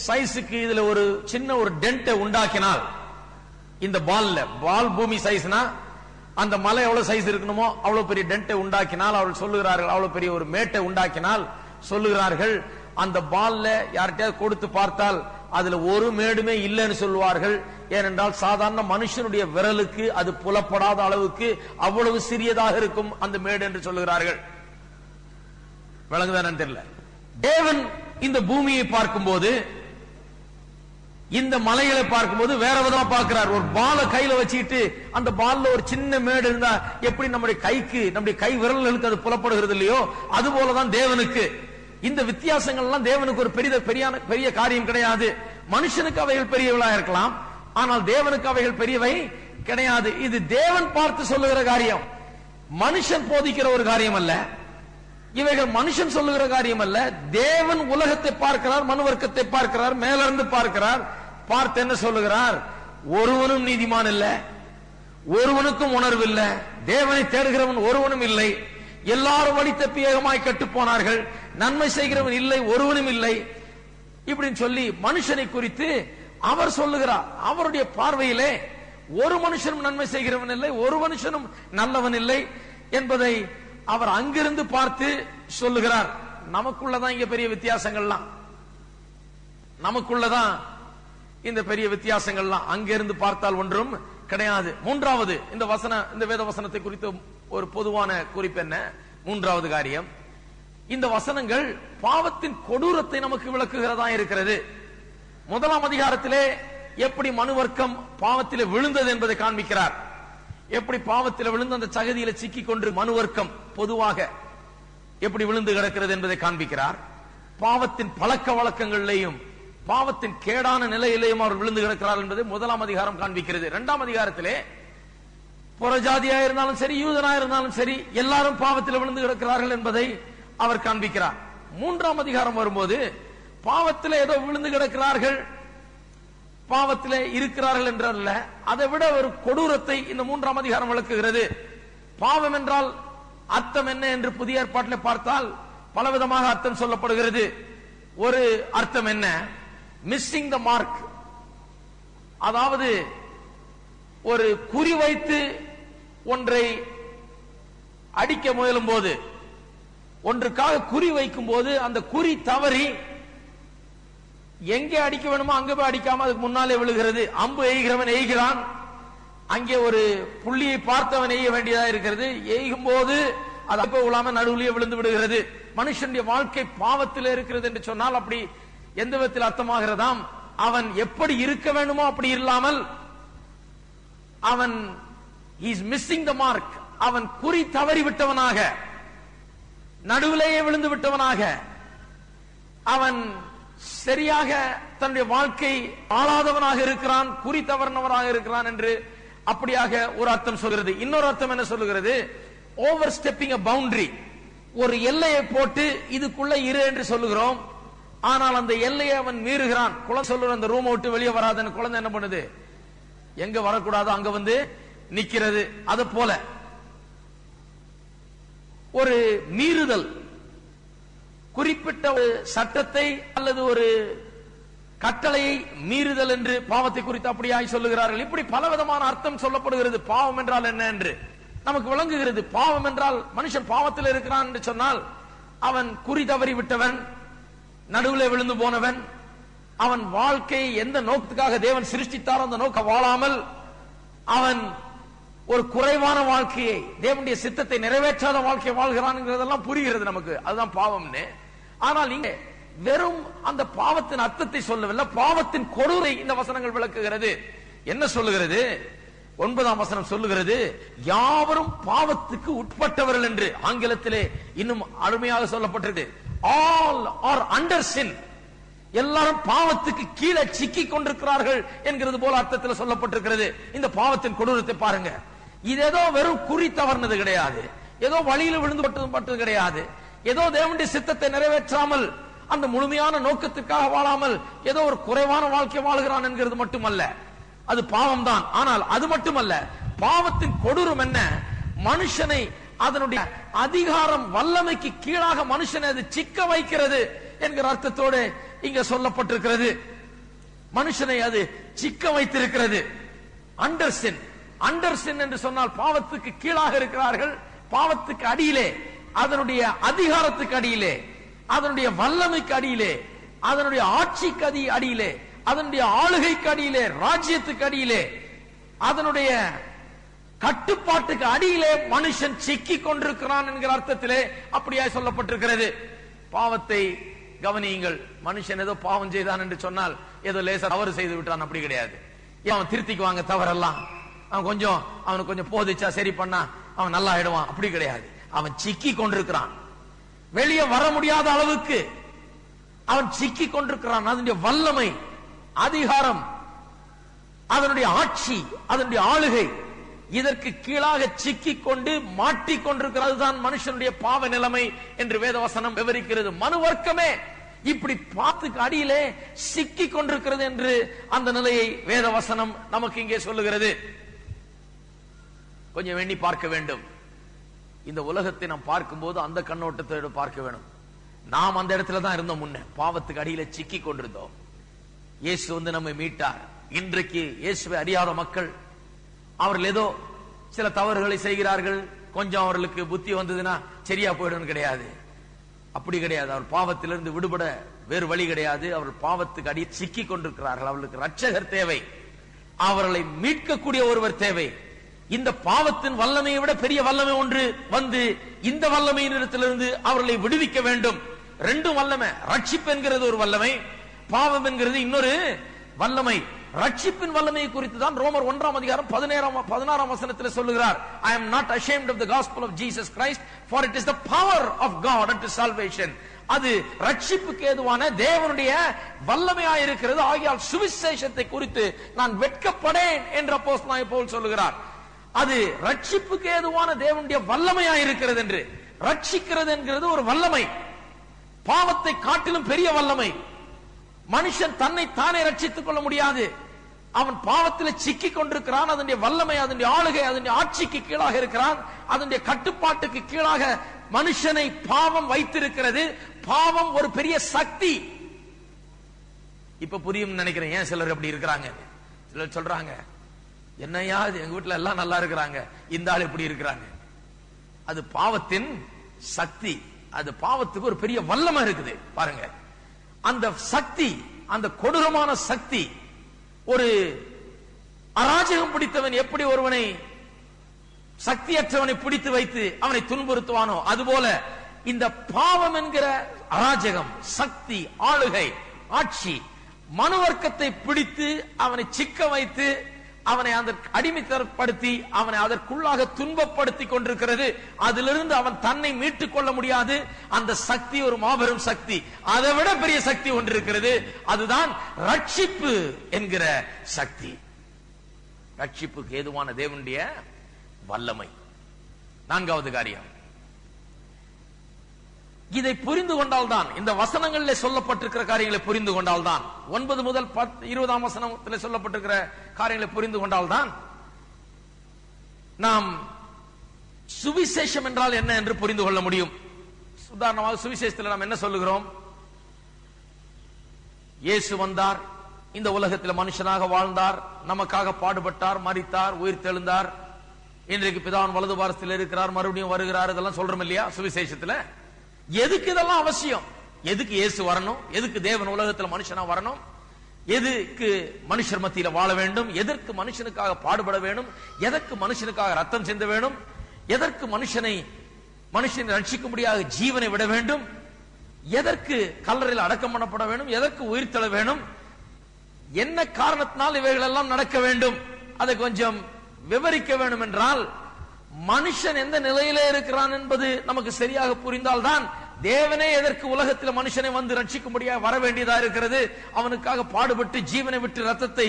சைஸுக்கு இதுல ஒரு சின்ன ஒரு டென்ட் உண்டாக்கினால், இந்த பால் பூமி சைஸ்னா அந்த மலை எவ்வளவு சைஸ் இருக்கணுமோ அவ்வளவு பெரிய டென்ட்டை உண்டாக்கினால், அவர்கள் சொல்லுகிறார்கள், அவ்வளவு பெரிய ஒரு மேட்டை உண்டாக்கினால் சொல்லுகிறார்கள், அந்த பால்ல யார்கிட்டயாவது கொடுத்து பார்த்தால் அதுல ஒரு மேடுமே இல்லைன்னு சொல்லுவார்கள். ஏனென்றால் சாதாரண மனுஷனுடைய விரலுக்கு அது புலப்படாத அளவுக்கு அவ்வளவு சிறியதாக இருக்கும் அந்த மேடு என்று சொல்லுகிறார்கள். விளங்குதானு தெரியல. தேவன் இந்த பூமியை பார்க்கும்போது, இந்த மலைகளை பார்க்கும்போது வேற விதமா பார்க்கிறார். ஒரு பாலை கையில வச்சுட்டு அந்த பால்ல ஒரு சின்ன மேடு இருந்தா எப்படி நம்முடைய கைக்கு, நம்முடைய கை விரல்களுக்கு அது புலப்படுகிறது இல்லையோ, அது போலதான் தேவனுக்கு. இந்த வித்தியாசங்கள் எல்லாம் தேவனுக்கு ஒரு பெரிய காரியம் கிடையாது. மனுஷனுக்கு அவைகள் பெரியவளா இருக்கலாம், ஆனால் தேவனுக்கு அவைகள் பெரியவை கிடையாது. இது தேவன் பார்த்து சொல்லுகிற காரியம், மனுஷன் போதிக்கிற ஒரு காரியம் அல்ல. இவைகள் மனுஷன் சொல்லுகிற காரியம் அல்ல. தேவன் உலகத்தை பார்க்கிறார், மனு வர்க்கத்தை பார்க்கிறார், மேலிருந்து பார்க்கிறார். பார்த்து என்ன சொல்லுகிறார்? ஒருவனும் நீதிமான் இல்ல, ஒருவனுக்கும் உணர்வு இல்ல, தேவனை தேடுகிறவன் ஒருவனும் இல்லை, எல்லாரும் வழி தப்பி ஏகமாய் கெட்டு போனார்கள், நன்மை செய்கிறவன் இல்லை, ஒருவனும் இல்லை, இப்படின்னு சொல்லி மனுஷனை குறித்து அவர் சொல்லுகிறார். அவருடைய பார்வையிலே ஒரு மனுஷனும் நன்மை செய்கிறவன் இல்லை, ஒரு மனுஷனும் நல்லவன் இல்லை என்பதை அவர் அங்கிருந்து பார்த்து சொல்லுகிறார். நமக்குள்ளதான் இங்க பெரிய வித்தியாசங்கள்லாம், நமக்குள்ளதான் இந்த பெரிய வித்தியாசங்கள்லாம். அங்கிருந்து பார்த்தால் ஒன்றும் கிடையாது. மூன்றாவது, இந்த வேத வசனத்தை குறித்து ஒரு பொதுவான குறிப்பு என்ன? மூன்றாவது காரியம், இந்த வசனங்கள் பாவத்தின் கொடூரத்தை நமக்கு விளக்குகிறதா இருக்கிறது. முதலாம் அதிகாரத்திலே எப்படி மனு வர்க்கம் பாவத்திலே விழுந்தது என்பதை காண்பிக்கிறார். எப்படி பாவத்தில் விழுந்து அந்த சகதியில சிக்கி கொண்டு மனு வர்க்கம் பொதுவாக எப்படி விழுந்து கிடக்கிறது என்பதை காண்பிக்கிறார். பாவத்தின் பழக்க வழக்கங்களிலேயும் பாவத்தின் கேடான நிலையிலேயும் அவர் விழுந்து கிடக்கிறார் என்பதை முதலாம் அதிகாரம் காண்பிக்கிறது. இரண்டாம் அதிகாரத்திலே புறஜாதியா இருந்தாலும் சரி, யூதனா இருந்தாலும் சரி, எல்லாரும் பாவத்தில் விழுந்து கிடக்கிறார்கள் என்பதை அவர் காண்பிக்கிறார். மூன்றாம் அதிகாரம் வரும்போது பாவத்தில் ஏதோ விழுந்து கிடக்கிறார்கள், பாவத்திலே இருக்கிறார்கள் என்றல்ல, அதை விட ஒரு கொடூரத்தை இந்த மூன்றாம் அதிகாரம் விளக்குகிறது. பாவம் என்றால் அர்த்தம் என்ன என்று புதிய ஏற்பாட்டில் பார்த்தால் பலவிதமாக அர்த்தம் சொல்லப்படுகிறது. ஒரு அர்த்தம் என்ன? மிஸ்ஸிங் த மார்க், அதாவது ஒரு குறி வைத்து ஒன்றை அடிக்க முயலும் போது, ஒன்றுக்காக குறி வைக்கும் போது அந்த குறி தவறி எங்கே அடிக்க வேணுமோ அங்க போய் அடிக்காம அதுக்கு முன்னாலே விழுகிறது. அம்பு எய்கிறவன் எய்கிறான், அங்கே ஒரு புள்ளியை பார்த்தவன் எய்ய வேண்டியதா இருக்கிறது. எய்கும் போது அது அப்ப விழாம நடுவுலயே விழுந்து விடுகிறது. மனுஷனுடைய வாழ்க்கை பாவத்தில் இருக்கிறது என்று சொன்னால் அப்படி எந்த விதத்தில் அர்த்தமாகிறதாம்? அவன் எப்படி இருக்க வேண்டுமோ அப்படி இல்லாமல் அவன் இஸ் மிஸ்ஸிங் த மார்க், அவன் குறி தவறி விட்டவனாக, நடுவிலேயே விழுந்து விட்டவனாக, அவன் சரியாக தன்னுடைய வாழ்க்கை ஆளாதவனாக இருக்கிறான், குறி தவறினவனாக இருக்கிறான் என்று அப்படியாக ஒரு அர்த்தம் சொல்கிறது. இன்னொரு அர்த்தம் என்ன சொல்லுகிறது? ஓவர் ஸ்டெப்பிங் அ பவுண்டரி, ஒரு எல்லையை போட்டு இதுக்குள்ள இரு என்று சொல்லுகிறோம், ஆனால் அந்த எல்லையை அவன் மீறுகிறான். குழந்தை சொல்லுற அந்த ரூம் விட்டு வெளியே வராதுன்னு குழந்தை என்ன பண்ணுது? எங்க வரக்கூடாதோ அங்க வந்து நிக்கிறது. அது போல ஒரு மீறுதல், குறிப்பிட்ட ஒரு சட்டத்தை அல்லது ஒரு கட்டளையை மீறுதல் என்று பாவத்தை குறித்து அப்படியாய் சொல்லுகிறார்கள். இப்படி பலவிதமான அர்த்தம் சொல்லப்படுகிறது. பாவம் என்றால் என்ன என்று நமக்கு விளங்குகிறது. பாவம் என்றால் மனுஷன் பாவத்தில் இருக்கிறான் என்று சொன்னால் அவன் குறி தவறி விட்டவன், நடுவில் விழுந்து போனவன், அவன் வாழ்க்கையை எந்த நோக்கத்துக்காக தேவன் சிருஷ்டித்தாரோ அந்த நோக்கம் வாழாமல் அவன் ஒரு குறைவான வாழ்க்கையை, தேவனுடைய சித்தத்தை நிறைவேற்றாத வாழ்க்கையை வாழ்கிறான் புரிகிறது நமக்கு. அதுதான் பாவம்னு. ஆனால் இங்கே வெறும் அந்த பாவத்தின் அர்த்தத்தை சொல்லவில்லை, பாவத்தின் கொடூரை இந்த வசனங்கள் விளக்குகிறது. என்ன சொல்லுகிறது? 9ஆம் வசனம் சொல்லுகிறது, யாவரும் பாவத்துக்கு உட்பட்டவர்கள் என்று. ஆங்கிலத்திலே இன்னும் அருமையாக சொல்லப்பட்டது, ஆல் ஆர் அண்டர் சின். எல்லாரும் பாவத்துக்கு கீழே சிக்கி கொண்டிருக்கிறார்கள் என்கிறது போல அர்த்தத்தில் சொல்லப்பட்டிருக்கிறது. இந்த பாவத்தின் கொடூரத்தை பாருங்க. இது ஏதோ வெறும் குறி தவறுனது கிடையாது, ஏதோ வழியில் விழுந்து பட்டது கிடையாது, ஏதோ தேவனுடைய சித்தத்தை நிறைவேற்றாமல் அந்த முழுமையான நோக்கத்திற்காக வாழாமல் ஏதோ ஒரு குறைவான வாழ்க்கை வாழ்கிறான் என்கிறது மட்டுமல்ல. அது பாவம் தான். ஆனால் அது மட்டுமல்ல, பாவத்தின் கொடூரம் என்ன? மனுஷனை அதனுடைய அதிகாரம் வல்லமைக்கு கீழாக மனுஷனை அது சிக்க வைக்கிறது என்கிற அர்த்தத்தோடு இங்க சொல்லப்பட்டிருக்கிறது. மனுஷனை அது சிக்க வைத்திருக்கிறது. அண்டர்சின், அண்டர்சின் என்று சொன்னால் பாவத்துக்கு கீழாக இருக்கிறார்கள், பாவத்துக்கு அடியிலே, அதனுடைய அதிகாரத்துக்கு அடியிலே, அதனுடைய வல்லமைக்கு அடியிலே, அதனுடைய ஆட்சிக்கு அடியிலே, அதனுடைய ஆளுகைக்கு அடியிலே, ராஜ்யத்துக்கு அடியிலே, அதனுடைய கட்டுப்பாட்டுக்கு அடியிலே மனுஷன் சிக்கி கொண்டிருக்கிறான் என்கிற அர்த்தத்திலே அப்படியே சொல்லப்பட்டிருக்கிறது. பாவத்தை கவனியுங்கள். மனுஷன் ஏதோ பாவம் செய்தான் என்று சொன்னால் ஏதோ லேசா தவறு செய்து விட்டான் அப்படி கிடையாது. அவன் திருத்திக்குவாங்க தவறெல்லாம், அவன் கொஞ்சம் அவனுக்கு கொஞ்சம் போதிச்சா சரி பண்ணா அவன் நல்லா ஆயிடுவான் அப்படி கிடையாது. அவன் சிக்கி கொண்டிருக்கிறான், வெளியே வர முடியாத அளவுக்கு அவன் சிக்கி கொண்டிருக்கிறான். அதனுடைய வல்லமை, அதிகாரம், அதனுடைய ஆட்சி, அதனுடைய ஆளுகை, இதற்கு கீழாக சிக்கி கொண்டு மாட்டிக்கொண்டிருக்கிறது தான் மனுஷனுடைய பாவ நிலைமை என்று வேதவசனம் விவரிக்கிறது. மனு வர்க்கமே இப்படி பாவத்துக்கு அடியிலே சிக்கி கொண்டிருக்கிறது என்று அந்த நிலையை வேதவசனம் நமக்கு இங்கே சொல்லுகிறது. கொஞ்சம் எண்ணி பார்க்க வேண்டும். இந்த உலகத்தை நாம் பார்க்கும்போது அந்த கண்ணோட்டத்தோடு பார்க்க வேண்டும். நாம் அந்த இடத்துல தான் இருந்தோம், முன்ன பாவத்துக்கு அடியில சிக்கி கொண்டிருந்தோம். இயேசு வந்து நம்மை மீட்டார். இன்றைக்கு இயேசுவை அறியாத மக்கள், அவர்கள் ஏதோ சில தவறுகளை செய்கிறார்கள், கொஞ்சம் அவர்களுக்கு புத்தி வந்ததுன்னா சரியா போயிடும் கிடையாது, அப்படி கிடையாது. அவர் பாவத்திலிருந்து விடுபட வேறு வழி கிடையாது. அவர்கள் பாவத்துக்கு அடி சிக்கி கொண்டிருக்கிறார்கள். அவர்களுக்கு ரட்சகர் தேவை, அவர்களை மீட்கக்கூடிய ஒருவர் தேவை. இந்த பாவத்தின் வல்லமையை விட பெரிய வல்லமை ஒன்று வந்து இந்த வல்லமையின் இடத்திலிருந்து அவர்களை விடுவிக்க வேண்டும். ரெண்டும் வல்லமை. ரட்சிப்பு என்கிறது ஒரு வல்லமை, பாவம் என்கிறது இன்னொரு வல்லமை. ரட்சிப்பின் வல்லமையை குறித்து தான் ரோமர் 1ஆம் அதிகாரம் 16ஆம் வசனத்தில் சொல்லுகிறார். I am not ashamed of the gospel of Jesus Christ, for it is the power of God unto salvation. அது ரட்சிப்புக்கு ஏதுவான தேவனுடைய வல்லமையாய் இருக்கிறது. ஆகையால் சுவிசேஷத்தை குறித்து நான் வெட்கப்படேன் என்று அப்போஸ்தலனாகிய பவுல் சொல்லுகிறார். அது ரட்சிப்புக்கு ஏதுவான தேவனுடைய வல்லமையாய் இருக்கிறது என்று. ரட்சிக்கிறது என்கிறது ஒரு வல்லமை, பாவத்தை காட்டிலும் பெரிய வல்லமை. மனுஷன் தன்னை தானே ரட்சித்துக் கொள்ள முடியாது. அவன் பாவத்தில் சிக்கி கொண்டிருக்கிறான். அதனுடைய வல்லமை, அதனுடைய ஆளுகை, அதனுடைய ஆட்சிக்கு கீழாக இருக்கிறான். அதனுடைய கட்டுப்பாட்டுக்கு கீழாக மனுஷனை பாவம் வைத்திருக்கிறது. பாவம் ஒரு பெரிய சக்தி. இப்ப புரியும் நினைக்கிறேன் ஏன் சிலர் அப்படி இருக்கிறாங்க. சிலர் சொல்றாங்க, என்னையா எங்க வீட்டுல எல்லாம் நல்லா இருக்கிறாங்க, இந்த ஆள் இப்படி இருக்கிறாங்க. அது பாவத்தின் சக்தி. அது பாவத்துக்கு ஒரு பெரிய வல்லமை இருக்குது பாருங்க. அந்த சக்தி, அந்த கொடூரமான சக்தி, ஒரு அராஜகம் பிடித்தவன் எப்படி ஒருவனை, சக்தியற்றவனை பிடித்து வைத்து அவனை துன்புறுத்துவானோ அதுபோல இந்த பாவம் என்கிற அராஜகம், சக்தி, ஆளுகை, ஆட்சி மனு வர்க்கத்தை பிடித்து அவனை சிக்க வைத்து அவனை அதற்கு அடிமைத்தப்படுத்தி அவனை அதற்குள்ளாக துன்பப்படுத்தி கொண்டிருக்கிறது. அதிலிருந்து அவன் தன்னை மீட்டுக் கொள்ள முடியாது. அந்த சக்தி ஒரு மாபெரும் சக்தி. அதை விட பெரிய சக்தி ஒன்று இருக்கிறது. அதுதான் ரட்சிப்பு என்கிற சக்தி. ரட்சிப்புக்கு ஏதுவான தேவனுடைய வல்லமை. 4வது காரியம், இதை புரிந்து கொண்டால்தான், இந்த வசனங்களில் சொல்லப்பட்டிருக்கிற காரியங்களை புரிந்து கொண்டால்தான், 9 முதல் 20ஆம் வசனத்தில் சொல்லப்பட்டிருக்கிற காரியங்களை புரிந்து கொண்டால்தான் நாம் சுவிசேஷம் என்றால் என்ன என்று புரிந்து கொள்ள முடியும். உதாரணமாக சுவிசேஷத்தில் நாம் என்ன சொல்லுகிறோம்? இயேசு வந்தார், இந்த உலகத்தில் மனுஷனாக வாழ்ந்தார், நமக்காக பாடுபட்டார், மரித்தார், உயிர் தெழுந்தார், இன்றைக்கு பிதாவின் வலது பாரத்தில் இருக்கிறார், மறுபடியும் வருகிறார். இதெல்லாம் சொல்றோம் இல்லையா சுவிசேஷத்துல? எதுக்கு இதெல்லாம் அவசியம்? எதுக்கு இயேசு வரணும்? எதுக்கு தேவன் உலகத்தில் மனுஷனா வரணும்? எதுக்கு மனுஷர் மத்தியில வாழ வேண்டும், எதற்கு மனுஷனுக்காக பாடுபட வேண்டும், எதற்கு மனுஷனுக்காக ரத்தம் சிந்த வேண்டும், எதற்கு மனுஷனை ரட்சிக்க முடியாத ஜீவனை விட வேண்டும், எதற்கு கல்லறையில் அடக்கம் பண்ணப்பட வேண்டும், எதற்கு உயிர்த்தெழ வேண்டும், என்ன காரணத்தினால் இவைகள் எல்லாம் நடக்க வேண்டும், அதை கொஞ்சம் விவரிக்க வேண்டும் என்றால் மனுஷன் எந்த நிலையிலே இருக்கிறான் என்பது நமக்கு சரியாக புரிந்தால்தான் தேவனே எதற்கு உலகத்தில் மனுஷனை வந்து ரட்சிக்க முடியாது வர வேண்டியதா இருக்கிறது, அவனுக்காக பாடுபட்டு ஜீவனை விட்டு ரத்தத்தை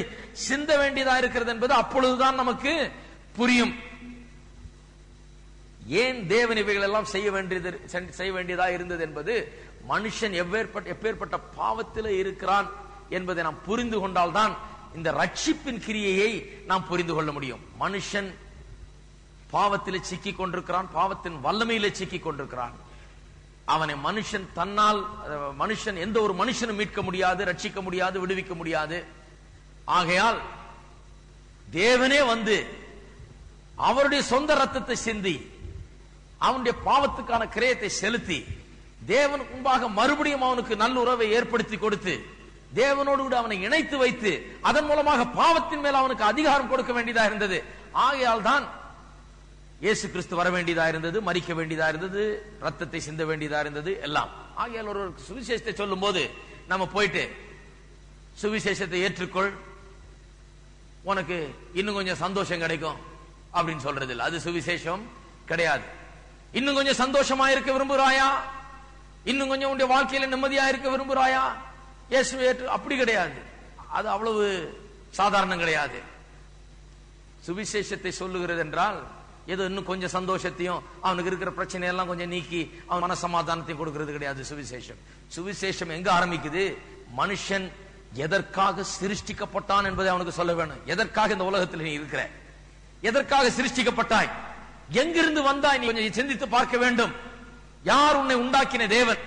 சிந்த வேண்டியதா இருக்கிறது என்பது அப்பொழுதுதான் நமக்கு புரியும். ஏன் தேவன் இவைகள் எல்லாம் செய்ய வேண்டியதா இருந்தது என்பது மனுஷன் எப்பேற்பட்ட பாவத்தில் இருக்கிறான் என்பதை நாம் புரிந்து கொண்டால்தான் இந்த ரட்சிப்பின் கிரியையை நாம் புரிந்து கொள்ள முடியும். மனுஷன் பாவத்தில் சிக்கிக் கொண்டிருக்கிறான், பாவத்தின் வல்லமையிலே சிக்கிக் கொண்டிருக்கிறான். அவனை மனுஷன் எந்த ஒரு மனுஷனும் மீட்க முடியாது, ரட்சிக்க முடியாது, விடுவிக்க முடியாது. ஆகையால் தேவனே வந்து அவருடைய சொந்த ரத்தத்தை சிந்தி அவனுடைய பாவத்துக்கான கிரயத்தை செலுத்தி தேவன் முன்பாக மறுபடியும் அவனுக்கு நல்ல உறவை ஏற்படுத்தி கொடுத்து தேவனோடு கூட அவனை இணைத்து வைத்து அதன் மூலமாக பாவத்தின் மேல் அவனுக்கு அதிகாரம் கொடுக்க வேண்டியதா இருந்தது. ஆகையால் தான் இயேசு கிறிஸ்து வர வேண்டியதா இருந்தது, மரிக்க வேண்டியதா இருந்தது, ரத்தத்தை சிந்த வேண்டியதா இருந்தது எல்லாம். ஆகையால் ஒரு சுவிசேஷத்தை சொல்லும் போது நம்ம போயிட்டு சுவிசேஷத்தை ஏற்றுக்கொள், உனக்கு இன்னும் கொஞ்சம் சந்தோஷம் கிடைக்கும் அப்படின்னு சொல்றது இல்லை. அது சுவிசேஷம் கிடையாது. இன்னும் கொஞ்சம் சந்தோஷமா இருக்க விரும்புறாயா, இன்னும் கொஞ்சம் உன்னுடைய வாழ்க்கையில நிம்மதியா இருக்க விரும்புறாயா, இயேசுவை ஏற்று, அப்படி கிடையாது. அது அவ்வளவு சாதாரணம் கிடையாது. சுவிசேஷத்தை சொல்லுகிறது என்றால் ஏதோ இன்னும் கொஞ்சம் சந்தோஷத்தையும் அவனுக்கு இருக்கிற பிரச்சனையெல்லாம் கொஞ்சம் நீக்கி அவன் மன சமாதானத்தையும் கொடுக்கிறது கிடையாது சுவிசேஷம். சுவிசேஷம் எங்க ஆரம்பிக்குது? மனுஷன் எதற்காக சிருஷ்டிக்கப்பட்டான் என்பதை அவனுக்கு சொல்ல வேணும். எதற்காக இந்த உலகத்தில் நீ இருக்கிற, எதற்காக சிருஷ்டிக்கப்பட்டாய், எங்கிருந்து வந்தாய், நீ கொஞ்சம் சிந்தித்து பார்க்க வேண்டும். யார் உன்னை உண்டாக்கின தேவன்,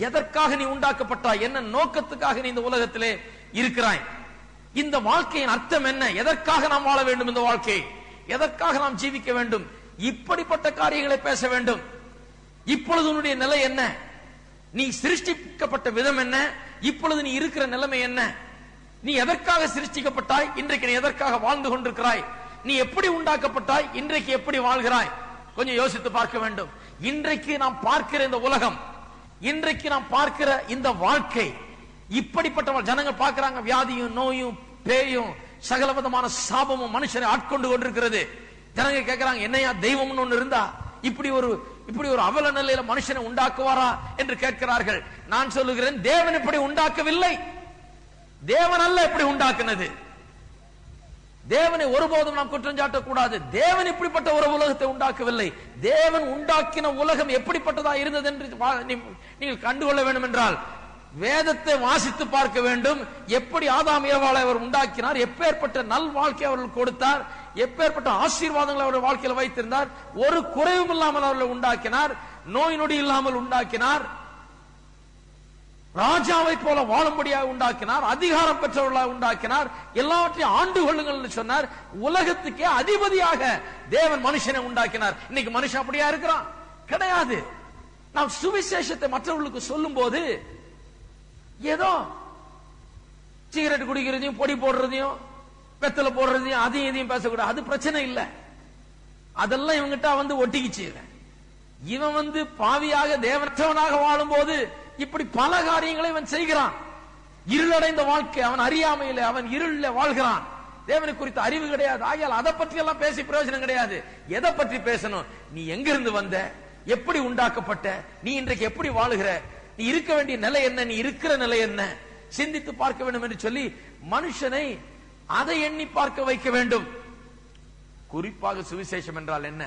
எதற்காக நீ உண்டாக்கப்பட்டாய், என்ன நோக்கத்துக்காக நீ இந்த உலகத்திலே இருக்கிறாய், இந்த வாழ்க்கையின் அர்த்தம் என்ன, எதற்காக நாம் வாழ வேண்டும், இந்த வாழ்க்கை எதற்காக நாம் ஜீவிக்க வேண்டும், இப்படிப்பட்ட காரியங்களை பேச வேண்டும். இப்பொழுது உன்னுடைய நிலை என்ன, நீ சிருஷ்டிக்கப்பட்ட விதம் என்ன, இப்பொழுது நீ இருக்கிற நிலைமை என்ன, நீ எதற்காக சிருஷ்டிக்கப்பட்டாய், இன்றைக்கு நீ எதற்காக வாழ்ந்து கொண்டிருக்கிறாய், நீ எப்படி உண்டாக்கப்பட்டாய், இன்றைக்கு எப்படி வாழ்கிறாய், கொஞ்சம் யோசித்து பார்க்க வேண்டும். இன்றைக்கு நாம் பார்க்கிற இந்த உலகம், இன்றைக்கு நாம் பார்க்கிற இந்த வாழ்க்கை, இப்படிப்பட்ட ஜனங்கள் பார்க்கிறாங்க. வியாதியும் நோயும் பேயும் சகல விதமான சாபமும் மனுஷனை ஆட்கொண்டு கொண்டிருக்கிறது. ஜனங்க கேட்கிறாங்க, என்னையா தெய்வம்னு ஒண்ணு இருந்தா இப்படி ஒரு அவல நிலையில மனுஷனை உண்டாக்குவாரா என்று கேட்கிறார்கள். நான் சொல்லுகிறேன், தேவன் இப்படி உண்டாக்கவில்லை. தேவன் அல்ல இப்படி உண்டாக்குனது. தேவனை ஒருபோதும் நாம் குற்றம் சாட்டக்கூடாது. தேவன் இப்படிப்பட்ட ஒரு உலகத்தை உண்டாக்கவில்லை. தேவன் உண்டாக்கின உலகம் எப்படிப்பட்டதா இருந்தது என்று நீங்கள் கண்டுகொள்ள வேண்டும் என்றால் வேதத்தை வாசித்து பார்க்க வேண்டும். எப்படி ஆதாம் ஏவாளை அவர் உண்டாக்கினார், எப்பேற்பட்ட நல் வாழ்க்கை அவர்கள் கொடுத்தார், எப்பேற்பட்ட ஆசீர்வாதங்களை அவர்கள் வாழ்க்கையில் வைத்திருந்தார், ஒரு குறைவும் இல்லாமல் அவர்களை உண்டாக்கினார், நோய் நொடி இல்லாமல் உண்டாக்கினார், ராஜாவை போல வாழும்படியாக உண்டாக்கினார், அதிகாரம் பெற்றவர்களாக உண்டாக்கினார், எல்லாவற்றையும் ஆண்டு கொள்ளுங்கள் என்று சொன்னார். உலகத்துக்கே அதிபதியாக தேவன் மனுஷனை உண்டாக்கினார். இன்னைக்கு மனுஷன் அப்படியா இருக்கிறான்? கிடையாது. நாம் சுவிசேஷத்தை மற்றவர்களுக்கு சொல்லும் போது ஏதோ சிகரெட் குடிக்கிறதையும் பொடி போடுறதையும் வெத்தலை போடுறதையும் அதையும் இதையும் பேசக்கூடாது. அது பிரச்சனை இல்லை. அதெல்லாம் இவங்கிட்ட வந்து ஒட்டிக்கிச்சு. இவன் வந்து பாவியாக தேவனற்றவனாக வாழும் போது இப்படி பல காரியங்களை இவன் செய்கிறான். இருளடைந்த வாழ்க்கை, அவன் அறியாமையில, அவன் இருள வாழ்கிறான். தேவனை குறித்த அறிவு கிடையாது. ஆகையால் அதை பற்றி எல்லாம் பேசி பிரயோஜனம் கிடையாது. எதை பற்றி பேசணும்? நீ எங்கிருந்து வந்த, எப்படி உண்டாக்கப்பட்ட, நீ இன்றைக்கு எப்படி வாழுகிற, நீ இருக்க வேண்டிய நிலை என்ன, நீ இருக்கிற நிலை என்ன, சிந்தித்து பார்க்க வேண்டும் என்று சொல்லி மனுஷனை அதை எண்ணி பார்க்க வைக்க வேண்டும். குறிப்பாக சுவிசேஷம் என்றால் என்ன?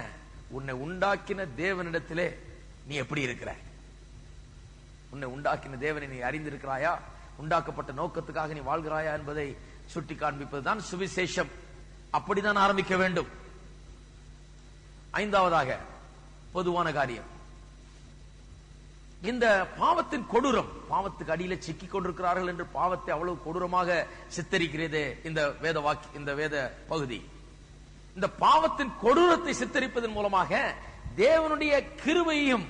உன்னை உண்டாக்கின தேவனிடத்திலே நீ எப்படி இருக்கிற, உன்னை உண்டாக்கின தேவனை நீ அறிந்திருக்கிறாயா, உண்டாக்கப்பட்ட நோக்கத்துக்காக நீ வாழ்கிறாயா என்பதை சுட்டி காண்பிப்பதுதான் சுவிசேஷம். அப்படித்தான் ஆரம்பிக்க வேண்டும். ஐந்தாவதாக பொதுவான காரியம், இந்த பாவத்தின் கொடூரம், பாவத்துக்கு அடியில சிக்கிக் கொண்டிருக்கிறார்கள் என்று பாவத்தை அவ்வளவு கொடூரமாக சித்தரிக்கிறதே இந்த வேத பகுதி. இந்த பாவத்தின் கொடூரத்தை சித்தரிப்பதன் மூலமாக தேவனுடைய கிருபையையும்,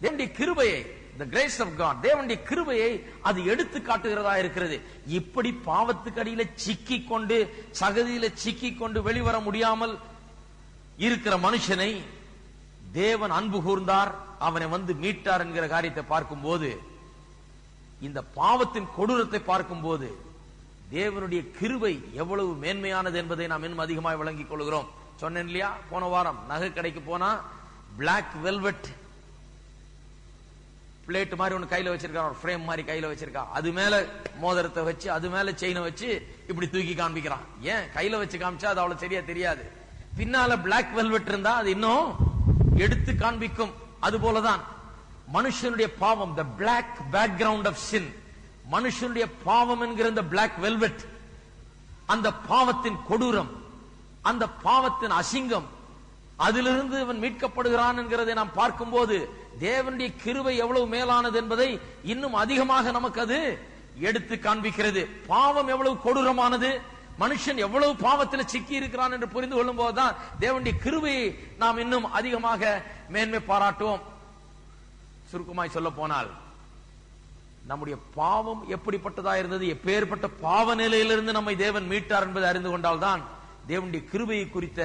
தேவனுடைய கிருபையை, the grace of God, தேவனுடைய கிருபையை அது எடுத்து காட்டுகிறதா இருக்கிறது. இப்படி பாவத்துக்கு அடியில சிக்கி கொண்டு சகதியில சிக்கி கொண்டு வெளிவர முடியாமல் இருக்கிற மனுஷனை தேவன் அன்பு கூர்ந்தார், அவனை வந்து மீட்டார் என்கிற காரியத்தை பார்க்கும்போது, இந்த பாவத்தின் கொடூரத்தை பார்க்கும்போது தேவனுடைய கிருபை எவ்வளவு மேன்மையானது என்பதை நாம் இன்னும் அதிகமாக விளங்கிக் கொள்கிறோம். சொன்னேன் இல்லையா, போன வாரம் நகை கடைக்கு போனா பிளாக் வெல்வெட் பிளேட் மாதிரி ஒன்னு கையில வச்சிருக்கா, ஒரு ஃப்ரேம் மாதிரி கையில வச்சிருக்கா, அது மேல மோதிரத்தை வச்சு அது மேல செயினை வச்சு இப்படி தூக்கி காண்பிக்கிறான். ஏன் கையில வச்சு காமிச்சா அது அவ்வளவு சரியா தெரியாது, பின்னால பிளாக் வெல்வெட் இருந்தா அது இன்னும் எடுத்து காண்பிக்கும். அது போலதான் மனுஷனுடைய பாவம், the black background of sin, மனுஷனுடைய பாவம் என்கிற இந்த பிளாக் வெல்வெட், அந்த பாவத்தின் கொடூரம், அந்த பாவத்தின் அசிங்கம், அதிலிருந்து இவன் மீட்கப்படுகிறான் என்கிறதை நாம் பார்க்கும்போது தேவனுடைய கிருபை எவ்வளவு மேலானது என்பதை இன்னும் அதிகமாக நமக்கு அது எடுத்து காண்பிக்கிறது. பாவம் எவ்வளவு கொடூரமானது, மனுஷன் எவ்வளவு பாவத்தில் சிக்கி இருக்கிறான் என்று புரிந்து கொள்ளும் போதுதான் தேவனுடைய கிருபையை நாம் இன்னும் அதிகமாக மேன்மை பாராட்டுவோம். சுருக்கமாய் சொல்ல போனால் நம்முடைய பாவம் எப்படிப்பட்டதா இருந்தது, எப்பேற்பட்ட பாவ நிலையிலிருந்து நம்மை தேவன் மீட்டார் என்பதை அறிந்து கொண்டால்தான் தேவனுடைய கிருபையை குறித்த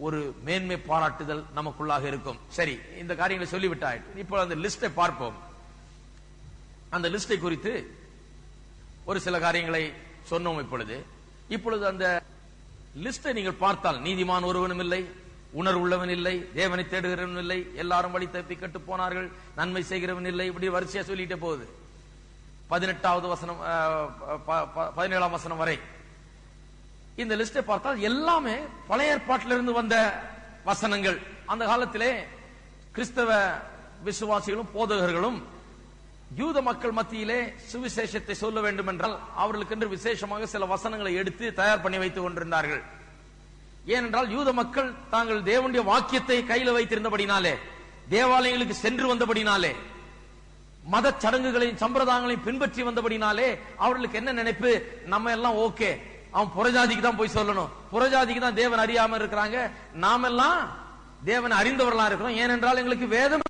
ஒரு மேன்மை பாராட்டுதல் நமக்குள்ளாக இருக்கும். சரி, இந்த காரியங்களை சொல்லிவிட்டாய். இப்போ அந்த லிஸ்டை பார்ப்போம். அந்த லிஸ்டை குறித்து ஒரு சில காரியங்களை சொன்னோம். இப்பொழுது அந்த லிஸ்டை நீங்கள் பார்த்தால், நீதிமான் ஒருவனும் இல்லை, உணர்வுள்ளவன் இல்லை, தேவனை தேடுகிறவன் இல்லை, எல்லாரும் வழி தப்பி கெட்டு போனார்கள், நன்மை செய்கிறவன் இல்லை, இப்படி வரிசையா சொல்லிட்டே போகுது. 18வது வசனம் 17ஆம் வசனம் வரை இந்த லிஸ்டை பார்த்தால் எல்லாமே பழைய ஏற்பாட்டிலிருந்து வந்த வசனங்கள். அந்த காலத்திலே கிறிஸ்தவ விசுவாசிகளும் போதகர்களும் யூத மக்கள் மத்தியிலே சுவிசேஷத்தை சொல்ல வேண்டும் என்றால் அவர்களுக்கென்று விசேஷமாக சில வசனங்களை எடுத்து தயார் பண்ணி வைத்துக் கொண்டிருந்தார்கள். ஏனென்றால் யூத மக்கள் தாங்கள் தேவனுடைய வாக்கியத்தை கையில் வைத்திருந்தபடினாலே, தேவாலயங்களுக்கு சென்று வந்தபடினாலே, மத சடங்குகளையும் சம்பிரதாயங்களையும் பின்பற்றி வந்தபடினாலே அவர்களுக்கு என்ன நினைப்பு, நம்ம எல்லாம் ஓகே, அவன் புறஜாதிக்கு தான் போய் சொல்லணும், புறஜாதிக்கு தான் தேவன் அறியாம இருக்கிறாங்க, நாமெல்லாம் தேவன் அறிந்தவர்களா இருக்கிறோம், ஏனென்றால் எங்களுக்கு வேதம்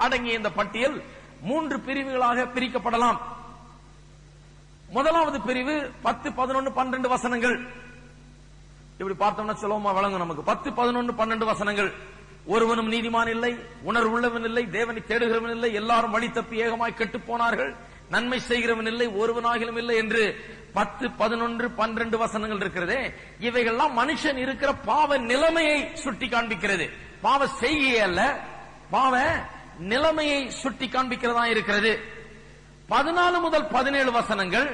அடங்கிய இந்த பட்டியல் 3 பிரிவுகளாக பிரிக்கப்படலாம். முதலாவது பிரிவு 10, 11, 12 வசனங்கள். இப்படி பார்த்தோம்னா சுலபமா வழங்கும் நமக்கு. 10, 11, 12 வசனங்கள். ஒருவனும் நீதிமான் இல்லை, உணர்வுள்ளவன் இல்லை, தேவனை தேடுகிறவன் இல்லை, எல்லாரும் வழி தப்பி ஏகமாய் கெட்டு போனார்கள், நன்மை செய்கிறவன் இல்லை, ஒருவனாகிலும் இல்லை என்று 10, 11, 12 வசனங்கள் இருக்கிறதே. இவைகள்லாம் மனுஷன் இருக்கிற பாவ நிலைமையை சுட்டி காண்பிக்கிறது. பாவ செய்கையே அல்ல, பாவ நிலைமையை சுட்டி காண்பிக்கிறதா இருக்கிறது. 14 முதல் 17 வசனங்கள்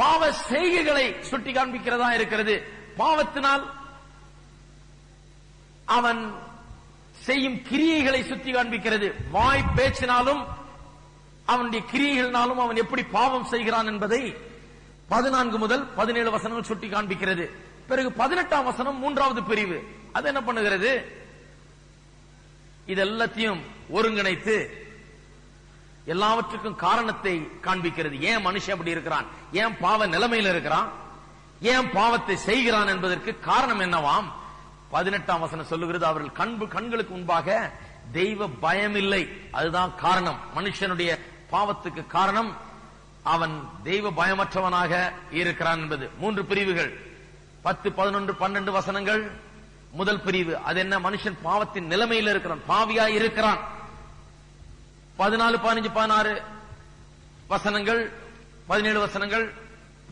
பாவ செய்கைகளை சுட்டி காண்பிக்கிறதா இருக்கிறது. பாவத்தினால் அவன் செய்யும் கிரியைகளை சுட்டி காண்பிக்கிறது. வாய் பேச்சினாலும் அவனுடைய கிரியைகளினாலும் அவன் எப்படி பாவம் செய்கிறான் என்பதை 14 முதல் 17 வசனங்கள் சுட்டி காண்பிக்கிறது. பிறகு 18ஆம் வசனம் 3வது பிரிவு. அது என்ன பண்ணுகிறது? இதெல்லாத்தையும் ஒருங்கிணைத்து எல்லாவற்றுக்கும் காரணத்தை காண்பிக்கிறது. ஏன் மனுஷன் அப்படி இருக்கிறான், ஏன் பாவ நிலைமையில் இருக்கிறான், ஏன் பாவத்தை செய்கிறான் என்பதற்கு காரணம் என்னவாம்? 18ஆம் வசனம் சொல்லுகிறது, அவர்கள் கண்களுக்கு முன்பாக தெய்வ பயம் இல்லை. அதுதான் காரணம். மனுஷனுடைய பாவத்துக்கு காரணம் அவன் தெய்வ பயமற்றவனாக இருக்கிறான் என்பது. 3 பிரிவுகள். 10, 11, 12 வசனங்கள் முதல் பிரிவு. அது என்ன? மனுஷன் பாவத்தின் நிலைமையில் இருக்கிறான், பாவியாய் இருக்கிறான். 14, 15, 16 வசனங்கள், 17 வசனங்கள்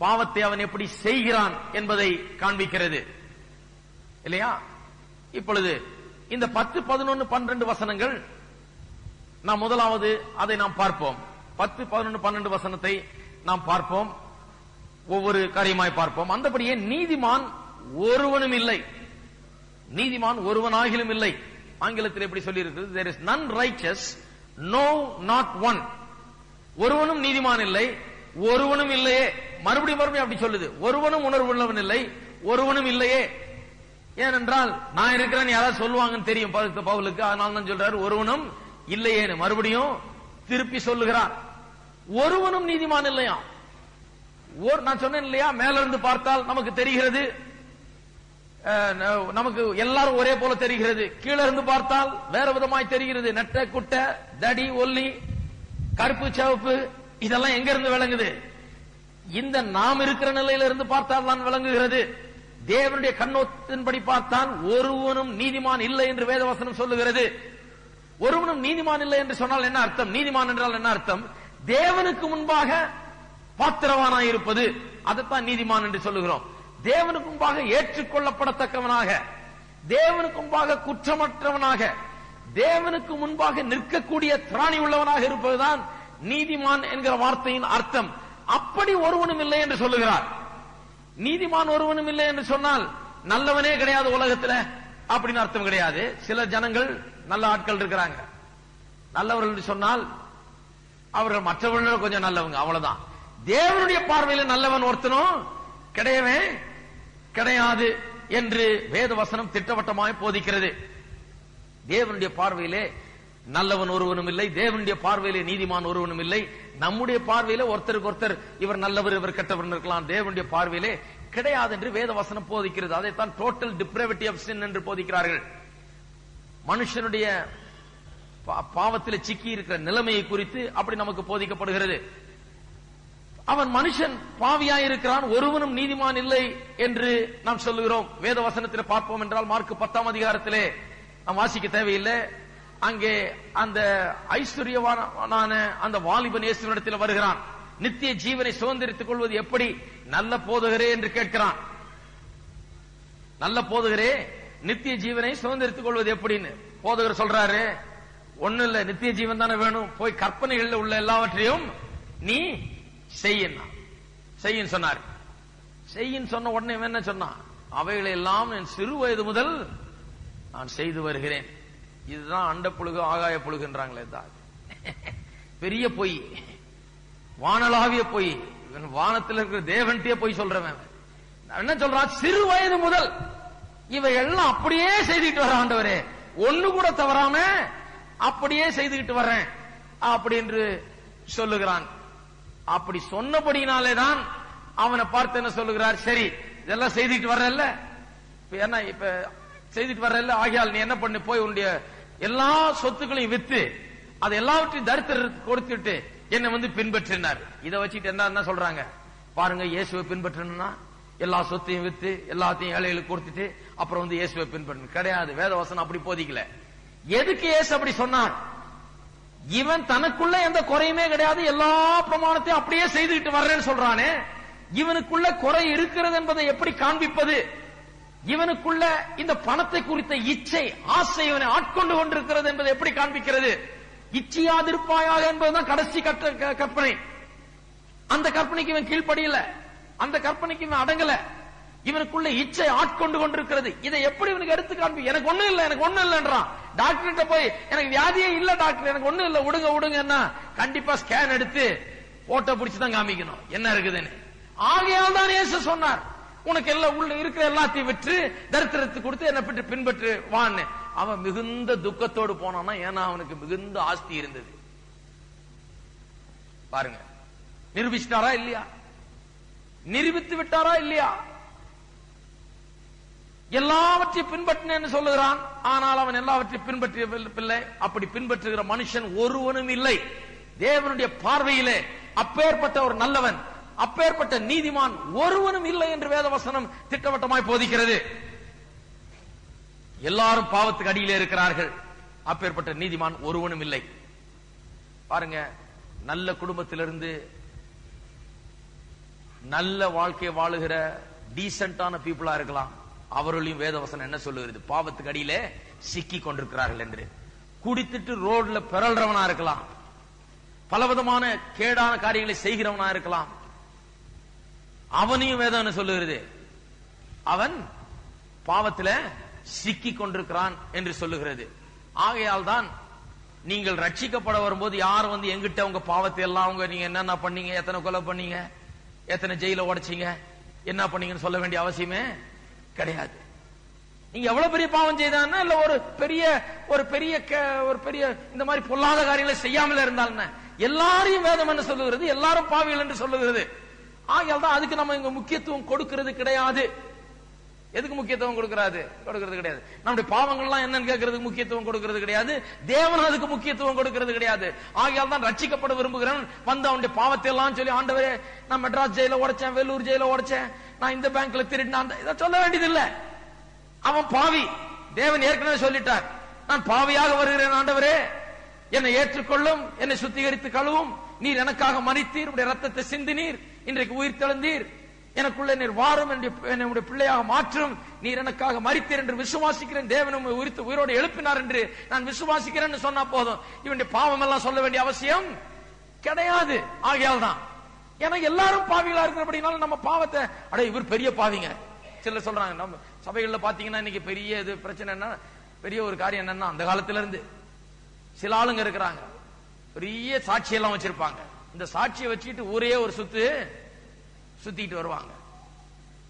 பாவத்தை அவன் எப்படி செய்கிறான் என்பதை காண்பிக்கிறது இல்லையா? இப்பொழுது இந்த 10, 11, 12 வசனங்கள் நாம் முதலாவது அதை நாம் பார்ப்போம். 10, 11, 12 வசனத்தை நாம் பார்ப்போம். ஒவ்வொரு காரியமாய் பார்ப்போம். அந்தபடியே நீதிமான் ஒருவனும் இல்லை, நீதிமான் ஒருவனாகிலும் இல்லை. ஆங்கிலத்தில் எப்படி சொல்லி இருக்கிறது? there is none righteous, no not one. ஒருவனும் நீதிமான் இல்லை, ஒருவனும் இல்லையே. மறுபடியும் அப்படி சொல்லுது. ஒருவனும் உணர்வுள்ளவன் இல்லை, ஒருவனும் இல்லையே. ஏனென்றால் நான் இருக்கிறேன் யாராவது சொல்லுவாங்கன்னு தெரியும் பவுலுக்கு. அதனால தான் சொல்றாரு ஒருவனும் இல்லையேன்னு. மறுபடியும் திருப்பி சொல்லுகிறார், ஒருவனும் நீதிமான் இல்லையா. நான் சொன்னேன் இல்லையா, மேல இருந்து பார்த்தால் நமக்கு தெரிகிறது, நமக்கு எல்லாரும் ஒரே போல தெரிகிறது. கீழே இருந்து பார்த்தால் வேற விதமாய் தெரிகிறது. நெட்ட குட்ட தடி ஒல்லி கருப்பு சிவப்பு இதெல்லாம் எங்க இருந்து விளங்குது? இந்த நாம் இருக்கிற நிலையில இருந்து பார்த்தால் தான் விளங்குகிறது. தேவனுடைய கண்ணோத்தின்படி பார்த்தால் ஒருவனும் நீதிமான் இல்லை என்று வேதவசனம் சொல்லுகிறது. ஒருவனும் நீதிமான் இல்லை என்று சொன்னால் என்ன அர்த்தம்? நீதிமான் என்றால் என்ன அர்த்தம்? தேவனுக்கு முன்பாக பாத்திரவானாய் இருப்பது, அதைத்தான் நீதிமான் என்று சொல்லுகிறோம். தேவனுக்கு முன்பாக ஏற்றுக்கொள்ளப்படத்தக்கவனாக, தேவனுக்கு முன்பாக குற்றமற்றவனாக, தேவனுக்கு முன்பாக நிற்கக்கூடிய திராணி உள்ளவனாக இருப்பதுதான் நீதிமான் என்கிற வார்த்தையின் அர்த்தம். அப்படி ஒருவனும் இல்லை என்று சொல்லுகிறார். நீதிமான் ஒருவனும் இல்லை என்று சொன்னால் நல்லவனே கிடையாது உலகத்தில் அப்படின்னு அர்த்தம் கிடையாது. சில ஜனங்கள் நல்ல ஆட்கள் இருக்கிறாங்க. நல்லவர்கள் என்று சொன்னால் அவர்கள் மற்றவர்கள் கொஞ்சம் நல்லவங்க, அவ்வளவுதான். தேவனுடைய பார்வையில் நல்லவன் ஒருத்தனும் கிடையவே கிடையாது என்று வேத வசனம் திட்டவட்டமாய் போதிக்கிறது. தேவனுடைய பார்வையிலே நல்லவன் ஒருவனும் இல்லை, தேவனுடைய பார்வையிலே நீதிமான் ஒருவனும் இல்லை. நம்முடைய பார்வையில ஒருத்தருக்கு ஒருத்தர் இவர் நல்லவர் இவர் கெட்டவர் இருக்கலாம், தேவனுடைய பார்வையிலே கிடையாது என்று வேத வசனம் போதிக்கிறது. அதைத்தான் டோட்டல் டிப்ரேவிட்டி ஆஃப் சின் என்று போதிக்கிறார்கள். மனுஷனுடைய பாவத்தில் சிக்கி இருக்கிற நிலைமையை குறித்து அப்படி நமக்கு போதிக்கப்படுகிறது. அவன் மனுஷன் பாவியாயிருக்கிறான், ஒருவனும் நீதிமான் இல்லை என்று நாம் சொல்லுகிறோம். வேத வசனத்தில் பார்ப்போம் என்றால் மார்க் 10ஆம் அதிகாரத்திலே நாம் வாசிக்க தேவையில்லை. அங்கே அந்த ஐஸ்வர்யவானான அந்த வாலிபன் இயேசுவினிடத்தில் வருகிறான். நித்திய ஜீவனை சுதந்திரித்துக் கொள்வது எப்படி? நல்ல போதகரே என்று கேட்கிறான். நல்ல போதகரே, நித்திய ஜீவனை சுதந்திரித்துக் கொள்வது எப்படின்னு போதகர் சொல்றாரு. ஒண்ணு இல்ல, நித்திய ஜீவன் தானே வேணும், போய் கற்பனைகள் உள்ள எல்லாவற்றையும் நீ செய்யும் சொன்னார். செய்யும் சொன்ன உடனே என்ன சொன்னான்? அவைகளை எல்லாம் என் சிறு வயது முதல் நான் செய்து வருகிறேன். இதுதான் அண்ட புழுகு ஆகாய புழுகுன்றாங்களே, தான் பெரிய பொய், வானலாவிய பொய். வானத்தில் இருக்கிற தேவன்கிட்டயே பொய் சொல்றவன் என்ன சொல்றான்? சிறு வயது முதல் இவை எல்லாம் அப்படியே செய்துட்டு வர ஆண்டவரே, ஒண்ணு கூட தவறாம அப்படியே செய்துகிட்டு வர்றேன் அப்படி என்று சொல்லுகிறான். அப்படி சொன்னபடினாலேதான் அவனை பார்த்து என்ன சொல்லுகிறார்? சரி, இதெல்லாம் செய்துட்டு வர்றல்ல, என்ன இப்ப செய்துட்டு வர்றல்ல, ஆகியால் நீ என்ன பண்ணு, போய் உன்னுடைய எல்லா சொத்துக்களையும் வித்து அது எல்லாவற்றையும் தரித்திரருக்கு கொடுத்துட்டு என்ன வந்து பின்பற்றினார். இதை வச்சுட்டு என்ன சொல்றாங்க பாருங்க, இயேசுவை பின்பற்றணும்னா எல்லா சொத்தையும் வித்து எல்லாத்தையும் ஏழைகளுக்கு கொடுத்துட்டு அப்புறம் வந்து இயேசுவை பின்பற்றணும் கிடையாது. வேதவசனம் அப்படி போதிக்கல. எதுக்கு இயேசு அப்படி சொன்னார்? இவன் தனக்குள்ள எந்த குறையுமே கிடையாது, எல்லா பிரமாணத்தையும் அப்படியே செய்துகிட்டு வர்றேன்னு சொல்றானே, இவனுக்குள்ள குறை இருக்கிறது என்பதை எப்படி காண்பிப்பது? இவனுக்குள்ள இந்த பணத்தை குறித்த இச்சை ஆசை இவனை ஆட்கொண்டு கொண்டிருக்கிறது என்பதை எப்படி காண்பிக்கிறது? இச்சையாதிருப்பாயாக என்பதுதான் கடைசி கற்பனை. அந்த கற்பனைக்கு இவன் கீழ்ப்படியல, அந்த கற்பனைக்கு இவன் அடங்கல. இவனுக்குள்ள இச்சை ஆட்கொண்டு கொண்டிருக்கிறது. இதை எப்படி இவனுக்கு எடுத்து காண்பி? எனக்கு ஒண்ணு இல்ல, எனக்கு ஒண்ணு இல்லன்றான். டாக்டர்கிட்ட போய் எனக்கு வியாதியே இல்ல டாக்டர், எனக்கு ஒண்ணு இல்ல, விடுங்க விடுங்க, கண்டிப்பா ஸ்கேன் எடுத்து போட்டோ பிடிச்சுதான் காமிக்கணும் என்ன இருக்குதுன்னு. ஆகையால் தான் இயேசு சொன்னார், உனக்கு எல்லாம் உள்ள இருக்கிற எல்லாத்தையும் விற்று தரித்திரத்துக்கு கொடுத்து என்ன பற்றி பின்பற்று வான்னு. அவன் மிகுந்த துக்கத்தோடு போனான்னா, ஏன்னா அவனுக்கு மிகுந்த ஆஸ்தி இருந்தது. பாருங்க, நிரூபிச்சிட்டாரா இல்லையா? நிரூபித்து விட்டாரா இல்லையா? எல்லாவற்றையும் பின்பற்றினேன்னு சொல்லுகிறான், ஆனால் அவன் எல்லாவற்றையும் பின்பற்றியவில்லை. அப்படி பின்பற்றுகிற மனுஷன் ஒருவனும் இல்லை. தேவனுடைய பார்வையிலே அப்பேற்பட்ட ஒரு நல்லவன், அப்பேற்பட்ட நீதிமான் ஒருவனும் இல்லை என்று வேதவசனம் திட்டவட்டமாய் போதிக்கிறது. எல்லாரும் பாவத்துக்கு அடியிலே இருக்கிறார்கள், அப்பேற்பட்ட நீதிமான் ஒருவனும் இல்லை. பாருங்க, நல்ல குடும்பத்திலிருந்து நல்ல வாழ்க்கை வாழுகிற டீசென்டான பீப்புளா இருக்கலாம், அவர்களையும் வேதவசனம் என்ன சொல்லுகிறது? பாவத்துக்கு அடியிலே சிக்கி கொண்டிருக்கிறார்கள் என்று. குடித்துட்டு ரோட்ல பிறல்றவனா இருக்கலாம், பலவிதமான கேடான காரியங்களை செய்கிறவனா இருக்கலாம், அவனையும் வேதம் என்ன சொல்லுகிறது? அவன் பாவத்துல சிக்கி கொண்டிருக்கிறான் என்று சொல்லுகிறது. ஆகையால் தான் நீங்கள் ரட்சிக்கப்பட வரும்போது யாரும் வந்து எங்கிட்ட உங்க பாவத்தை எல்லாம் உங்க நீங்க என்னென்ன பண்ணீங்க, எத்தனை கொலை பண்ணீங்க, எத்தனை ஜெயில உடைச்சீங்க, என்ன பண்ணீங்கன்னு சொல்ல வேண்டிய அவசியமே கிடையாது. நீங்க எவ்வளவு பெரிய பாவம் செய்தான்னா, இல்ல ஒரு பெரிய இந்த மாதிரி பொல்லாத காரியங்களை செய்யாமல் இருந்தால் எல்லாரையும் வேதம் என்ன சொல்லுகிறது? எல்லாரும் பாவிகள் என்று சொல்லுகிறது. ஆகையால் தான் அதுக்கு நம்ம இங்க முக்கியத்துவம் கொடுக்கிறது கிடையாது. எதுக்கு முக்கியத்துவம் கொடுக்கிறது கிடையாது. நம்முடைய பாவங்கள்லாம் என்னன்னு கேட்கறதுக்கு முக்கியத்துவம் கொடுக்கிறது கிடையாது. தேவன் அதுக்கு முக்கியத்துவம் கொடுக்கிறது கிடையாது. ஆகையால் தான் ரட்சிக்கப்பட விரும்புகிறேன் வந்து அவனுடைய பாவத்தை எல்லாம் சொல்லி, ஆண்டவரே நான் மெட்ராஸ் ஜெயில உடைச்சேன், வேலூர் ஜெயில உடைச்சேன், நான் இந்த பேங்க்ல திருடினான், இதை சொல்ல வேண்டியதில்லை. அவன் பாவி. தேவன் ஏற்கனவே சொல்லிட்டார், நான் பாவியாக வருகிறேன், ஆண்டவரே என்னை ஏற்றுக்கொள்ளும், என்னை சுத்திகரித்து கழுவும், நீர் எனக்காக மரித்தீர், உடைய ரத்தத்தை சிந்தினீர், இன்றைக்கு உயிர் தெழுந்தீர், எனக்குள்ள நீர் வாரும், என்னுடைய பிள்ளையாக மாற்றும், நீர் எனக்காக மரித்தீர் என்று விசுவாசிக்கிறேன், தேவன் உம்மை உயிரோடு எழுப்பினார் என்று நான் விசுவாசிக்கிறேன் சொன்னா போதும். இவனுடைய பாவம் எல்லாம் சொல்ல வேண்டிய அவசியம் கிடையாது. ஆகையால் தான், ஏன்னா எல்லாரும் பாவிகளா இருக்கிறபடினால நம்ம பாவத்தை அட இவர் பெரிய பாவிங்க. சிலர் சொல்றாங்க, நம்ம சபைகள்ல பாத்தீங்கன்னா இன்னைக்கு பெரிய இது பிரச்சனை என்ன, பெரிய ஒரு காரியம் என்னன்னா, அந்த காலத்துல இருந்து சில ஆளுங்க இருக்கிறாங்க, பெரிய சாட்சியெல்லாம் வச்சிருப்பாங்க. இந்த சாட்சியை வச்சுட்டு ஒரே ஒரு சுத்திட்டு வருவாங்க.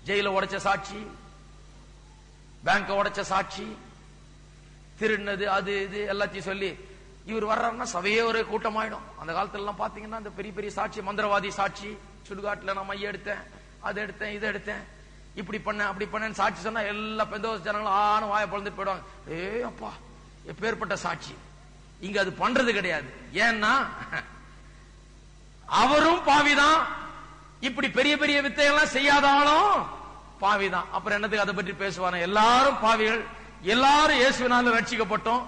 ஜெயில உடைச்ச சாட்சி, பேங்க உடைச்ச சாட்சி, திருடினது, அது இது எல்லாத்தையும் சொல்லி இவர் வர்றாருன்னா சபையே ஒரு கூட்டமாயிடும். அந்த காலத்துல எல்லாம் பாத்தீங்கன்னா இந்த பெரிய பெரிய சாட்சி, மந்திரவாதி சாட்சி, சுடுகாட்டுல நான் மைய எடுத்தேன், அதை எடுத்தேன், இதை எடுத்தேன், இப்படி பண்ண அப்படி பண்ணேன்னு சாட்சி சொன்னா எல்லா பெந்தோஸ் ஜனங்களும் ஆணும் வாயை பொழுந்துட்டு போயிடுவாங்க. அப்பா எப்பேற்பட்ட சாட்சி. இங்க அது பண்றது கிடையாது. ஏன்னா அவரும் பாவிதான், இப்படி பெரிய பெரிய வித்தையெல்லாம் செய்யாதாலும் பாவிதான். அப்புறம் என்னத்துக்கு அதை பற்றி பேசுவாங்க? எல்லாரும் பாவிகள், எல்லாரும் இயேசுவினால ரட்சிக்கப்பட்டோம்,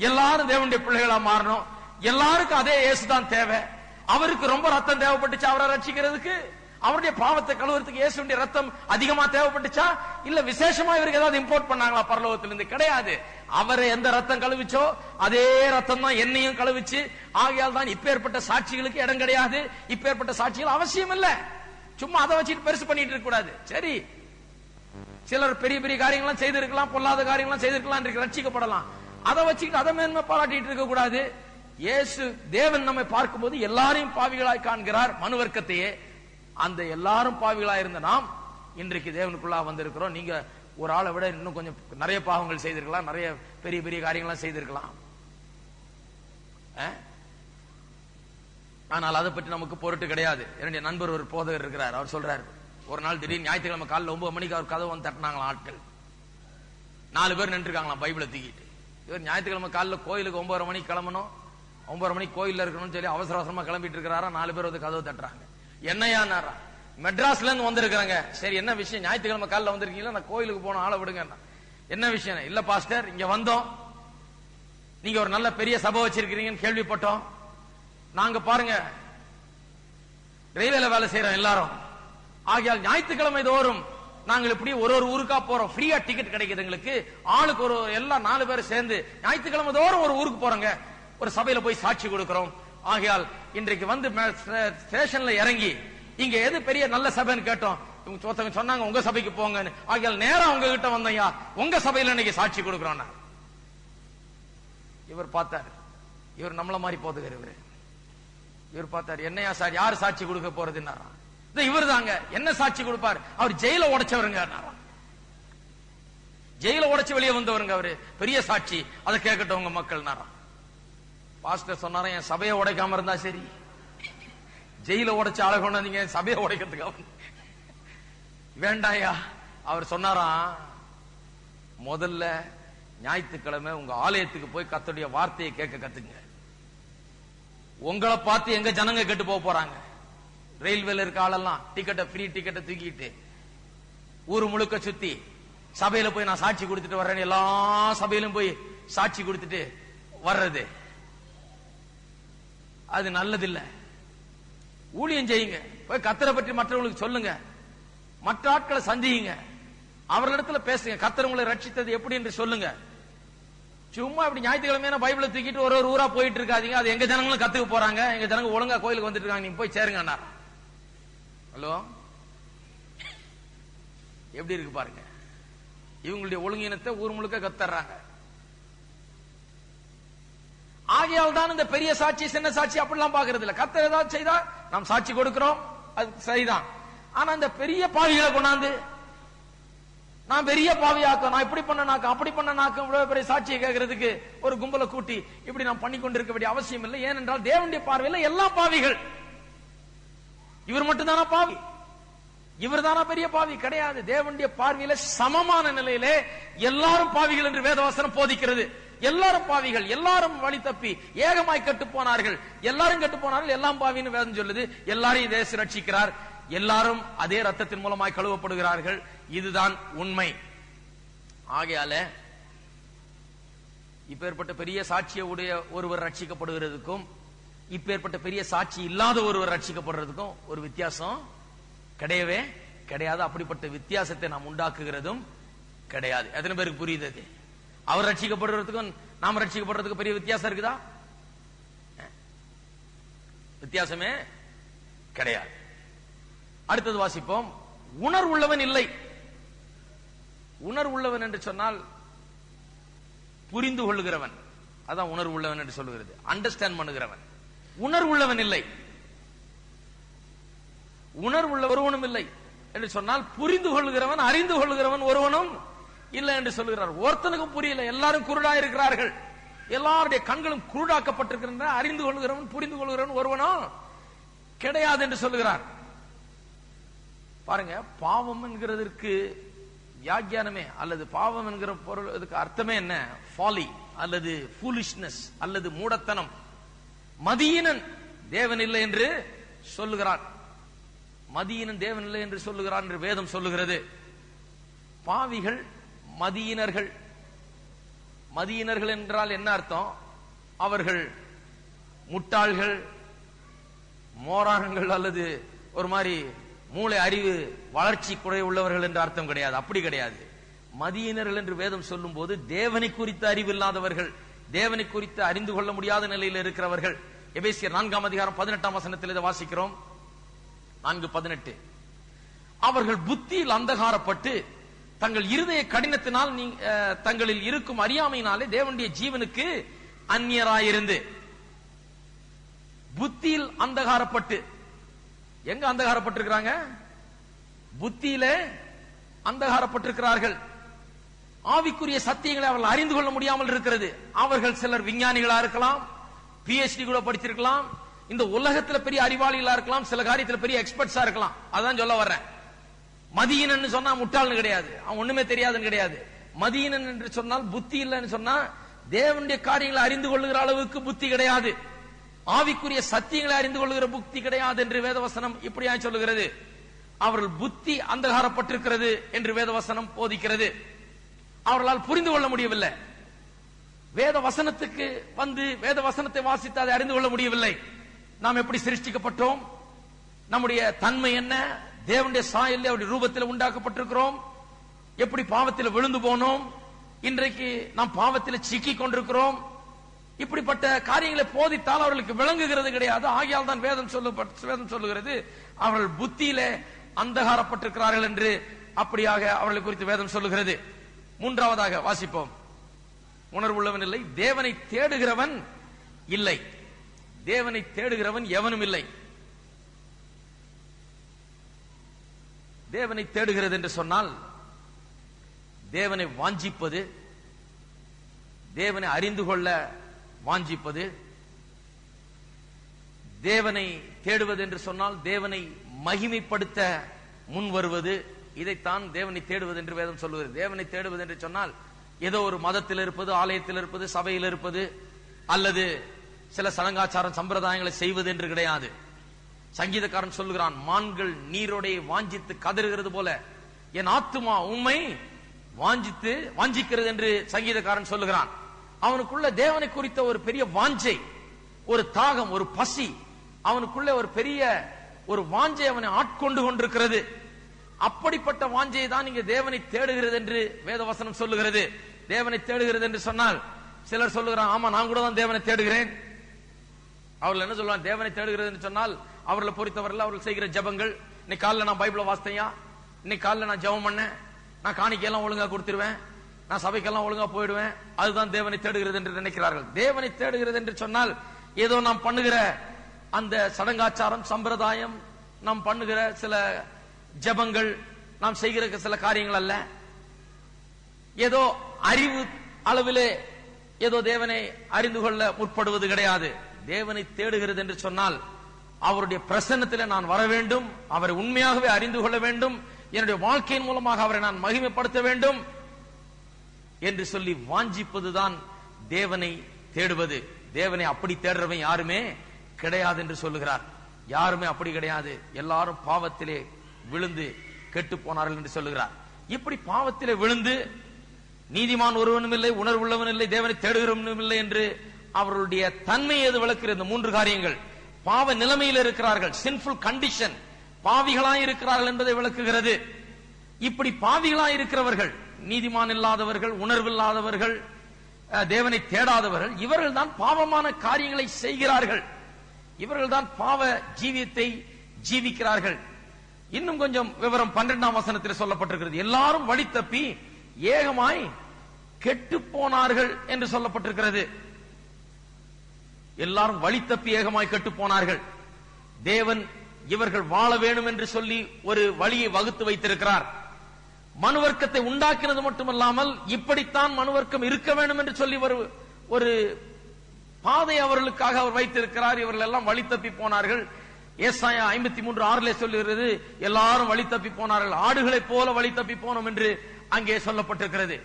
எல்லாரும் தேவனுடைய பிள்ளைகளா மாறணும், எல்லாருக்கும் அதே இயேசுதான் தேவை. அவருக்கு ரொம்ப ரத்தம் தேவைப்பட்டுச்சு அவரை ரட்சிக்கிறதுக்கு, அவருடைய பாவத்தை கழுவுறதுக்கு இயேசுடைய ரத்தம் அதிகமா தேவைப்பட்டுச்சா? இல்ல விசேஷமா இவருக்கு ஏதாவது இம்போர்ட் பண்ணாங்களா பரலோகத்திலிருந்து? கிடையாது. அவரை எந்த ரத்தம் கழுவிச்சோ அதே ரத்தம் தான் என்னையும் கழுவிச்சு. ஆகையால் தான் இப்பேற்பட்ட சாட்சிகளுக்கு இடம் கிடையாது, இப்பேற்பட்ட சாட்சிகள் அவசியம் இல்ல. சும்மா அதை வச்சுட்டு பெருசு பண்ணிட்டு இருக்க கூடாது. சரி, சிலர் பெரிய பெரிய காரியங்கள்லாம் செய்திருக்கலாம், பொல்லாத காரியங்கள்லாம் செய்திருக்கலாம், ரட்சிக்கப்படலாம். அதை வச்சுக்கிட்டு அதை மேன்மை பாராட்டிட்டு இருக்க கூடாது. இயேசு தேவன் நம்மை பார்க்கும்போது எல்லாரையும் பாவிகளாய் காண்கிறார், மனுவர்க்கத்தையே. அந்த எல்லாரும் பாவிகளா இருந்த நாம் இன்றைக்கு தேவனுக்குள்ளா வந்திருக்கிறோம். நீங்க ஒரு ஆளை விட இன்னும் கொஞ்சம் நிறைய பாவங்கள் செய்திருக்கலாம், நிறைய பெரிய பெரிய காரியங்கள்லாம் செய்திருக்கலாம். ஆனால் அதை பற்றி நமக்கு பொருட்டு கிடையாது. என்னுடைய நண்பர் ஒரு போதகர் இருக்கிறார், அவர் சொல்றாரு, ஒரு நாள் திடீர்னு ஞாயிற்றுக்கிழமை காலையில் 9 மணிக்கு அவர் கதவு வந்து தட்டினாங்களாம். ஆட்கள் 4 பேர் நின்றுருக்காங்களாம் பைபிளை தூக்கிட்டு. இவர் ஞாயிற்றுக்கிழமை காலையில் கோயிலுக்கு 9:30 மணிக்கு கிளம்பணும், 9:30 மணிக்கு கோயில்ல இருக்கணும்னு சொல்லி அவசர அவசரமா கிளம்பிட்டு இருக்கிறாரா, 4 பேர் வந்து கதவு தட்டுறாங்க. என்னையானாரா, மெட்ராஸ்ல இருந்து வந்திருக்கிறாங்க. சரி என்ன விஷயம், ஞாயிற்றுக்கிழமை காலைல வந்திருக்கீங்களா, நான் கோயிலுக்கு போன ஆளை விடுங்க. என்ன விஷயம்? இல்ல பாஸ்டர், இங்க வந்தோம், நீங்க ஒரு நல்ல பெரிய சபை வச்சிருக்கீங்கன்னு கேள்விப்பட்டோம். நாங்க பாருங்க ரயில்வேல வேலை செய்யறோம் எல்லாரும், ஆகையால் ஞாயிற்றுக்கிழமை தோறும் நாங்கள் இப்படி ஒரு ஊருக்கா போறோம், ஃப்ரீயா டிக்கெட் கிடைக்குது எங்களுக்கு, ஆளுக்கு ஒரு எல்லாம் 4 பேர் சேர்ந்து ஞாயிற்றுக்கிழமை தோறும் ஒரு ஊருக்கு போறோங்க, ஒரு சபையில போய் சாட்சி கொடுக்கிறோம். ஆகையால் இன்றைக்கு வந்து ஸ்டேஷன்ல இறங்கி இங்க எது பெரிய நல்ல சபைன்னு கேட்டோம். இவங்க சொன்னாங்க உங்க சபைக்கு போங்கன்னு. ஆகையால் நேரா உங்க கிட்ட வந்தையா, உங்க சபையில இன்னைக்கு சாட்சி கொடுக்கிறோம். இவர் பார்த்தார், இவர் நம்மள மாதிரி போதுகிறவர். இவர் பார்த்தார், என்னையா சார், யாரு சாட்சி கொடுக்க போறதுன்னாரா. இவர் தாங்க. என்ன சாட்சி கொடுப்பார், அவர் ஜெயில உடைச்சவருங்க. ஜெயில உடைச்சு வெளியே வந்தவருங்க அவரு, பெரிய சாட்சி, அதை கேட்கட்டும் உங்க மக்கள். பாஸ்டர் சொன்னாரா, என் சபையை உடைக்காம இருந்தா சரி, ஜெயில உடைச்சு ஆளை கொண்டாந்தீங்க, சபையை உடைக்கிறதுக்கு வேண்டாயா. அவர் சொன்னாராம், முதல்ல ஞாயிற்றுக்கிழமை உங்க ஆலயத்துக்கு போய் கர்த்தருடைய வார்த்தையை கேட்க கத்துங்க. உங்களை பார்த்து எங்க ஜனங்க கெட்டு போக போறாங்க. ரயில்வேல இருக்க ஆளெல்லாம் டிக்கெட்டை, ஃப்ரீ டிக்கெட்டை தூக்கிட்டு ஊரு முழுக்க சுத்தி சபையில போய் நான் சாட்சி கொடுத்துட்டு வர்றேன், எல்லா சபையிலும் போய் சாட்சி கொடுத்துட்டு வர்றது அது நல்லதில்ல. ஊழியம் செய்யுங்க, போய் கர்த்தரை பற்றி மற்றவங்களுக்கு சொல்லுங்க, மற்ற ஆட்களை சந்தியுங்க, அவர்களிடத்துல பேசுங்க, கர்த்தர் உங்களை ரட்சித்தது எப்படி என்று சொல்லுங்க. சும்மா இப்படி ஞாயிற்றுக்கிழமை பைபிளை தூக்கிட்டு ஒரு ஊரா போயிட்டு இருக்காதீங்க. அது எங்க ஜனங்களும் கத்துக்க போறாங்க, எங்க ஜனங்க ஒழுங்கா கோயிலுக்கு வந்துட்டு இருக்காங்க, நீங்க போய் சேருங்க. ஹலோ, எப்படி இருக்கு பாருங்க. இவங்களுடைய ஒழுங்கினத்தை ஊர் முழுக்க கத்துறாங்க. ஆகையால் தான் இந்த பெரிய சாட்சி சின்ன சாட்சி அப்படிலாம் பாக்குறது இல்ல. கர்த்தர் ஏதாவது செய்தா நாம் சாட்சி கொடுக்கிறோம், அது சரிதான். ஆனா இந்த பெரிய பாவிகளை கொண்டாந்து நான் பெரிய பாவியாக்க, நான் இப்படி பண்ணனாக்க அப்படி பண்ணனாக்க, இவ்வளவு பெரிய சாட்சியை கேட்கறதுக்கு ஒரு கும்பலை கூட்டி இப்படி நாம் பண்ணி கொண்டிருக்க வேண்டிய அவசியம் இல்லை. ஏனென்றால் தேவனுடைய பார்வையில் எல்லா பாவிகள். இவர் மட்டும்தானா பாவி? இவர் தானா பெரிய பாவி? கிடையாது. தேவனுடைய பார்வையில சமமான நிலையிலே எல்லாரும் பாவிகள் என்று வேதவசனம் போதிக்கிறது. எல்லாரும் பாவிகள், எல்லாரும் வழி தப்பி ஏகமாய் கெட்டு போனார்கள், எல்லாரும் கெட்டு போனார்கள், எல்லாம் பாவின்னு வேதம் சொல்லுது. எல்லாரையும் தேச ரட்சிக்கிறார், எல்லாரும் அதே ரத்தத்தின் மூலமாய் கழுவப்படுகிறார்கள். இதுதான் உண்மை. ஆகையால இப்பேற்பட்ட பெரிய சாட்சியை உடைய ஒருவர் ரட்சிக்கப்படுகிறதுக்கும் இப்பேற்பட்ட பெரிய சாட்சி இல்லாத ஒருவர் ரட்சிக்கப்படுறதுக்கும் ஒரு வித்தியாசம் கிடையவே கிடையாது. அப்படிப்பட்ட வித்தியாசத்தை நாம் உண்டாக்குகிறதும் கிடையாது. எத்தனை பேருக்கு புரியுது? அவர் ரட்சிக்கப்படுறதுக்கும் நாம் ரட்சிக்கப்படுறதுக்கு பெரிய வித்தியாசம் இருக்குதா? வித்தியாசமே கிடையாது. அடுத்தது வாசிப்போம். உணர்வுள்ளவன் இல்லை. உணர்வுள்ளவன் என்று சொன்னால் புரிந்து கொள்ளுகிறவன், அதான் உணர்வுள்ளவன் என்று சொல்லுகிறது. அண்டர்ஸ்டாண்ட் பண்ணுகிறவன். உணர்வுள்ளவன் இல்லை. உணர்வுள்ள ஒருவனும் இல்லை என்று சொன்னால் புரிந்து கொள்ளுகிறவன், அறிந்து கொள்ளுகிறவன் ஒருவனும் இல்லை என்று சொல்லுகிறார். ஒருத்தனுக்கும் புரியல, எல்லாரும் குருடா இருக்கிறார்கள், எல்லாருடைய கண்களும் குருடாக்கப்பட்டிருக்கின்றன. அறிந்து கொள்ளுகிறவன், புரிந்து கொள்ளுகிறவன் ஒருவனும் கிடையாது என்று சொல்லுகிறார். பாருங்க, பாவம் என்கிறதற்கு வியாக்கியானமே அல்லது பாவம் என்கிற பொருள் அதுக்கு அர்த்தமே என்ன? ஃபாலி அல்லது ஃபூலிஷ்னஸ் அல்லது மூடத்தனம். மதியீனன் தேவன் இல்லை என்று சொல்லுகிறார். மதியீனன் தேவன் இல்லை என்று சொல்லுகிறார் என்று வேதம் சொல்லுகிறது. பாவிகள் மதியினர்கள். மதியினர்கள் என்றால் என்ன அர்த்தம்? அவர்கள் முட்டாள்கள், மோராகங்கள் அல்லது ஒரு மாதிரி மூளை அறிவு வளர்ச்சி குறை உள்ளவர்கள் என்று அர்த்தம் கிடையாது. அப்படி கிடையாது. மதியினர்கள் என்று வேதம் சொல்லும் போது தேவனை குறித்த அறிவு இல்லாதவர்கள், தேவனை குறித்து அறிந்து கொள்ள முடியாத நிலையில் இருக்கிறவர்கள். எபேசியர் 4ஆம் அதிகாரம் 18ஆம் வசனத்தில் இதை வாசிக்கிறோம். 4:18. அவர்கள் புத்தியில் அந்தகாரப்பட்டு தங்கள் இருதய கடினத்தினால் தங்களில் இருக்கும் அறியாமையினாலே தேவனுடைய ஜீவனுக்கு அந்நியராயிருந்து. புத்தியில் அந்தகாரப்பட்டு, எங்க அந்தகாரப்பட்டிருக்கிறாங்க? புத்தியிலே அந்தகாரப்பட்டிருக்கிறார்கள். ஆவிக்குரிய சத்தியங்களை அவர்கள் அறிந்து கொள்ள முடியாமல் இருக்கிறது. அவர்கள் சிலர் விஞ்ஞானிகளா இருக்கலாம், PhD கூட படிச்சிருக்கலாம், இந்த உலகத்தில் பெரிய அறிவாளிகளா இருக்கலாம், சில காரியத்தில் பெரிய எக்ஸ்பர்ட்ஸா இருக்கலாம். அதான் சொல்ல வர்றேன். மதியீனன் சொன்னா முட்டாள்னு கிடையாது, அவன் ஒண்ணுமே தெரியாதுன்னு கிடையாது. மதியீனன் என்று சொன்னால் புத்தி இல்லைன்னு சொன்னா தேவனுடைய காரியங்களை அறிந்து கொள்ளுகிற அளவுக்கு புத்தி கிடையாது. ஆவிக்குரிய சத்தியங்களை அறிந்து கொள்ளுகிற புத்தி கிடையாது என்று வேதவசனம் இப்படியா சொல்லுகிறது. அவர்கள் புத்தி அந்தகாரப்பட்டிருக்கிறது என்று வேதவசனம் போதிக்கிறது. அவர்களால் புரிந்து கொள்ள முடியவில்லை. வேத வசனத்துக்கு வந்து வேத வசனத்தை வாசித்து அதை அறிந்து கொள்ள முடியவில்லை. நாம் எப்படி சிருஷ்டிக்கப்பட்டோம், நம்முடைய தன்மை என்ன, தேவனுடைய சாயலில் அவருடைய ரூபத்தில் உண்டாக்கப்பட்டிருக்கிறோம், எப்படி பாவத்தில் விழுந்து போனோம், இன்றைக்கு நாம் பாவத்தில் சிக்கி கொண்டிருக்கிறோம், இப்படிப்பட்ட காரியங்களை போதித்தால் அவர்களுக்கு விளங்குகிறது கிடையாது. ஆகையால் தான் வேதம் சொல்லுகிறது அவர்கள் புத்தியிலே அந்தகாரப்பட்டிருக்கிறார்கள் என்று அப்படியாக அவர்களை குறித்து வேதம் சொல்லுகிறது. மூன்றாவதாக வாசிப்போம். உணர்வுள்ளவன் இல்லை, தேவனை தேடுகிறவன் இல்லை. தேவனை தேடுகிறவன் எவனும் இல்லை. தேவனை தேடுகிறது என்று சொன்னால் தேவனை வாஞ்சிப்பது, தேவனை அறிந்து கொள்ள வாஞ்சிப்பது. தேவனை தேடுவது என்று சொன்னால் தேவனை மகிமைப்படுத்த முன் வருவது. இதைத்தான் தேவனை தேடுவது என்று வேதம் சொல்லுவது. தேவனை தேடுவது என்று சொன்னால் ஏதோ ஒரு மதத்தில் இருப்பது, ஆலயத்தில் இருப்பது, சபையில் இருப்பது, அல்லது சில சடங்காச்சாரம் சம்பிரதாயங்களை செய்வது என்று கிடையாது. சங்கீதக்காரன் சொல்லுகிறான், மான்கள் நீரோடைய வாஞ்சித்து கதறுகிறது போல என் ஆத்துமா உம்மை வாஞ்சிக்கிறது என்று சங்கீதக்காரன் சொல்லுகிறான். அவனுக்குள்ள தேவனை குறித்த ஒரு பெரிய வாஞ்சை, ஒரு தாகம், ஒரு பசி, அவனுக்குள்ள ஒரு பெரிய ஒரு வாஞ்சை அவனை ஆட்கொண்டு கொண்டிருக்கிறது. அப்படிப்பட்ட வாஞ்சையை தான் இங்க தேவனை தேடுகிறது என்று வேதவசனம் சொல்லுகிறது. தேவனை தேடுகிறது என்று சொன்னால் சிலர் சொல்லுகிறான், ஆமா நான் கூட தான் தேவனை தேடுகிறேன். அவர்கள் என்ன சொல்லுவாங்க, தேவனை தேடுகிறது என்று சொன்னால் அவர்களை பொறுத்தவரையில் அவர்கள் செய்கிற ஜபங்கள், இன்னைக்கு காலைல நான் பைபிளை வாசித்தையா, இன்னைக்கு காலைல நான் ஜபம் பண்ணேன், நான் காணிக்கையெல்லாம் ஒழுங்கா கொடுத்துருவேன், நான் சபைக்கெல்லாம் ஒழுங்கா போயிடுவேன், அதுதான் தேவனை தேடுகிறது என்று நினைக்கிறார்கள். தேவனை தேடுகிறது என்று சொன்னால் ஏதோ நாம் பண்ணுகிற அந்த சடங்காச்சாரம் சம்பிரதாயம், நாம் பண்ணுகிற சில ஜபங்கள், நாம் செய்கிற சில காரியங்கள் அல்ல. ஏதோ அறிவு அளவிலே ஏதோ தேவனை அறிந்து கொள்ள முற்படுவது கிடையாது. தேவனை தேடுகிறது என்று சொன்னால் அவருடைய பிரசன்னத்தில் நான் வர வேண்டும், அவரை உண்மையாகவே அறிந்து கொள்ள வேண்டும், என்னுடைய வாழ்க்கையின் மூலமாக அவரை நான் மகிமைப்படுத்த வேண்டும் என்று சொல்லி வாஞ்சிப்பதுதான் தேவனை தேடுவது. தேவனை அப்படி தேடுறவன் யாருமே கிடையாது என்று சொல்லுகிறார். யாருமே அப்படி கிடையாது. எல்லாரும் பாவத்திலே விழுந்து கெட்டு போனார்கள் என்று சொல்லுகிறார். இப்படி பாவத்திலே விழுந்து நீதிமான் ஒருவனும் இல்லை, உணர்வுள்ளவன் இல்லை, தேவனை தேடுகிறவனும் இல்லை என்று அவர்களுடைய தன்மை எது விளக்குகிறது? மூன்று காரியங்கள். பாவ நிலைமையில் இருக்கிறார்கள், சின்ஃபுல் கண்டிஷன், பாவிகளாய் இருக்கிறார்கள் என்பதை விளக்குகிறது. இப்படி பாவிகளாய் இருக்கிறவர்கள், நீதிமான் இல்லாதவர்கள், உணர்வில்லாதவர்கள், தேவனை தேடாதவர்கள், இவர்கள் தான் பாவமான காரியங்களை செய்கிறார்கள். இவர்கள் தான் பாவ ஜீவியத்தை ஜீவிக்கிறார்கள். இன்னும் கொஞ்சம் விவரம் 12ஆம் வசனத்தில் சொல்லப்பட்டிருக்கிறது. எல்லாரும் வழி தப்பி ஏகமாய் கெட்டு போனார்கள் என்று சொல்லப்பட்டிருக்கிறது. எல்லாரும் வழி தப்பி ஏகமாய் கெட்டு போனார்கள். தேவன் இவர்கள் வாழ வேண்டும் என்று சொல்லி ஒரு வழியை வகுத்து வைத்திருக்கிறார். மனுவர்க்கத்தை உண்டாக்கினது மட்டுமல்லாமல் இப்படித்தான் மனுவர்க்கம் இருக்க வேண்டும் என்று சொல்லி ஒரு பாதை அவர்களுக்காக அவர் வைத்திருக்கிறார். இவர்கள் எல்லாம் வழி தப்பி போனார்கள். ஏசாயா 53:6 சொல்லுகிறது, எல்லாரும் வழி தப்பி போனார்கள், ஆடுகளைப் போல வழி தப்பி போனோம் என்று அங்கே சொல்லப்பட்டிருக்கிறது.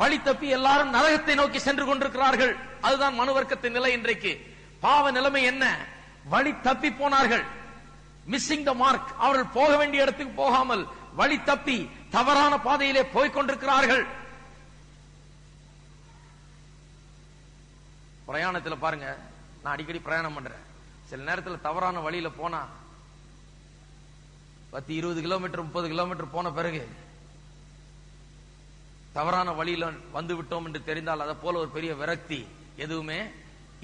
வழி தப்பி எல்லாரும் நரகத்தை நோக்கி சென்று கொண்டிருக்கிறார்கள். அதுதான் மனுவர்க்கத்தின் நிலை இன்றைக்கு. பாவ நிலைமை என்ன? வழி தப்பி போனார்கள், மிஸ்ஸிங் த மார்க். அவர்கள் போக வேண்டிய இடத்துக்கு போகாமல் வழி தப்பி தவறான பாதையிலே போய்கொண்டிருக்கிறார்கள். பிரயாணத்தில் பாருங்க, நான் அடிக்கடி பிரயாணம் பண்றேன். சில நேரத்தில் தவறான வழியில போனா 10-20 கிலோமீட்டர் 30 கிலோமீட்டர் போன பிறகு தவறான வழியில வந்து விட்டோம் என்று தெரிந்தால் அதை போல ஒரு பெரிய விரக்தி எதுவுமே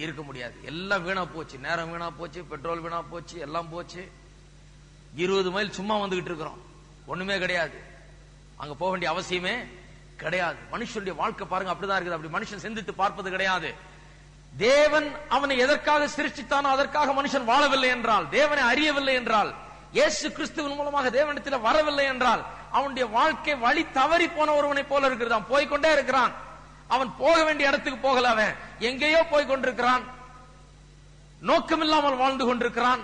இருக்க முடியாது. எல்லாம் வீணா போச்சு, நேரம் வீணா போச்சு, பெட்ரோல் வீணா போச்சு, எல்லாம் போச்சு. 20 மைல் சும்மா வந்துகிட்டு இருக்கிறோம், ஒண்ணுமே கிடையாது, அங்க போக வேண்டிய அவசியமே கிடையாது. மனுஷனுடைய வாழ்க்கை பாருங்க அப்படிதான் இருக்குது. அப்படி மனுஷன் சிந்தித்து பார்ப்பது கிடையாது. தேவன் அவனை எதற்காக சிருஷ்டித்தானோ அதற்காக மனுஷன் வாழவில்லை என்றால், தேவனை அறியவில்லை என்றால், இயேசு கிறிஸ்துவின் மூலமாக தேவனிடத்தில் வரவில்லை என்றால், அவனுடைய வாழ்க்கை வழி தவறி போன ஒருவனை போல இருக்கிறது. அவன் போய்கொண்டே இருக்கிறான். அவன் போக வேண்டிய இடத்துக்கு போகல, அவன் எங்கேயோ போய்கொண்டிருக்கிறான், நோக்கமில்லாமல் வாழ்ந்து கொண்டிருக்கிறான்.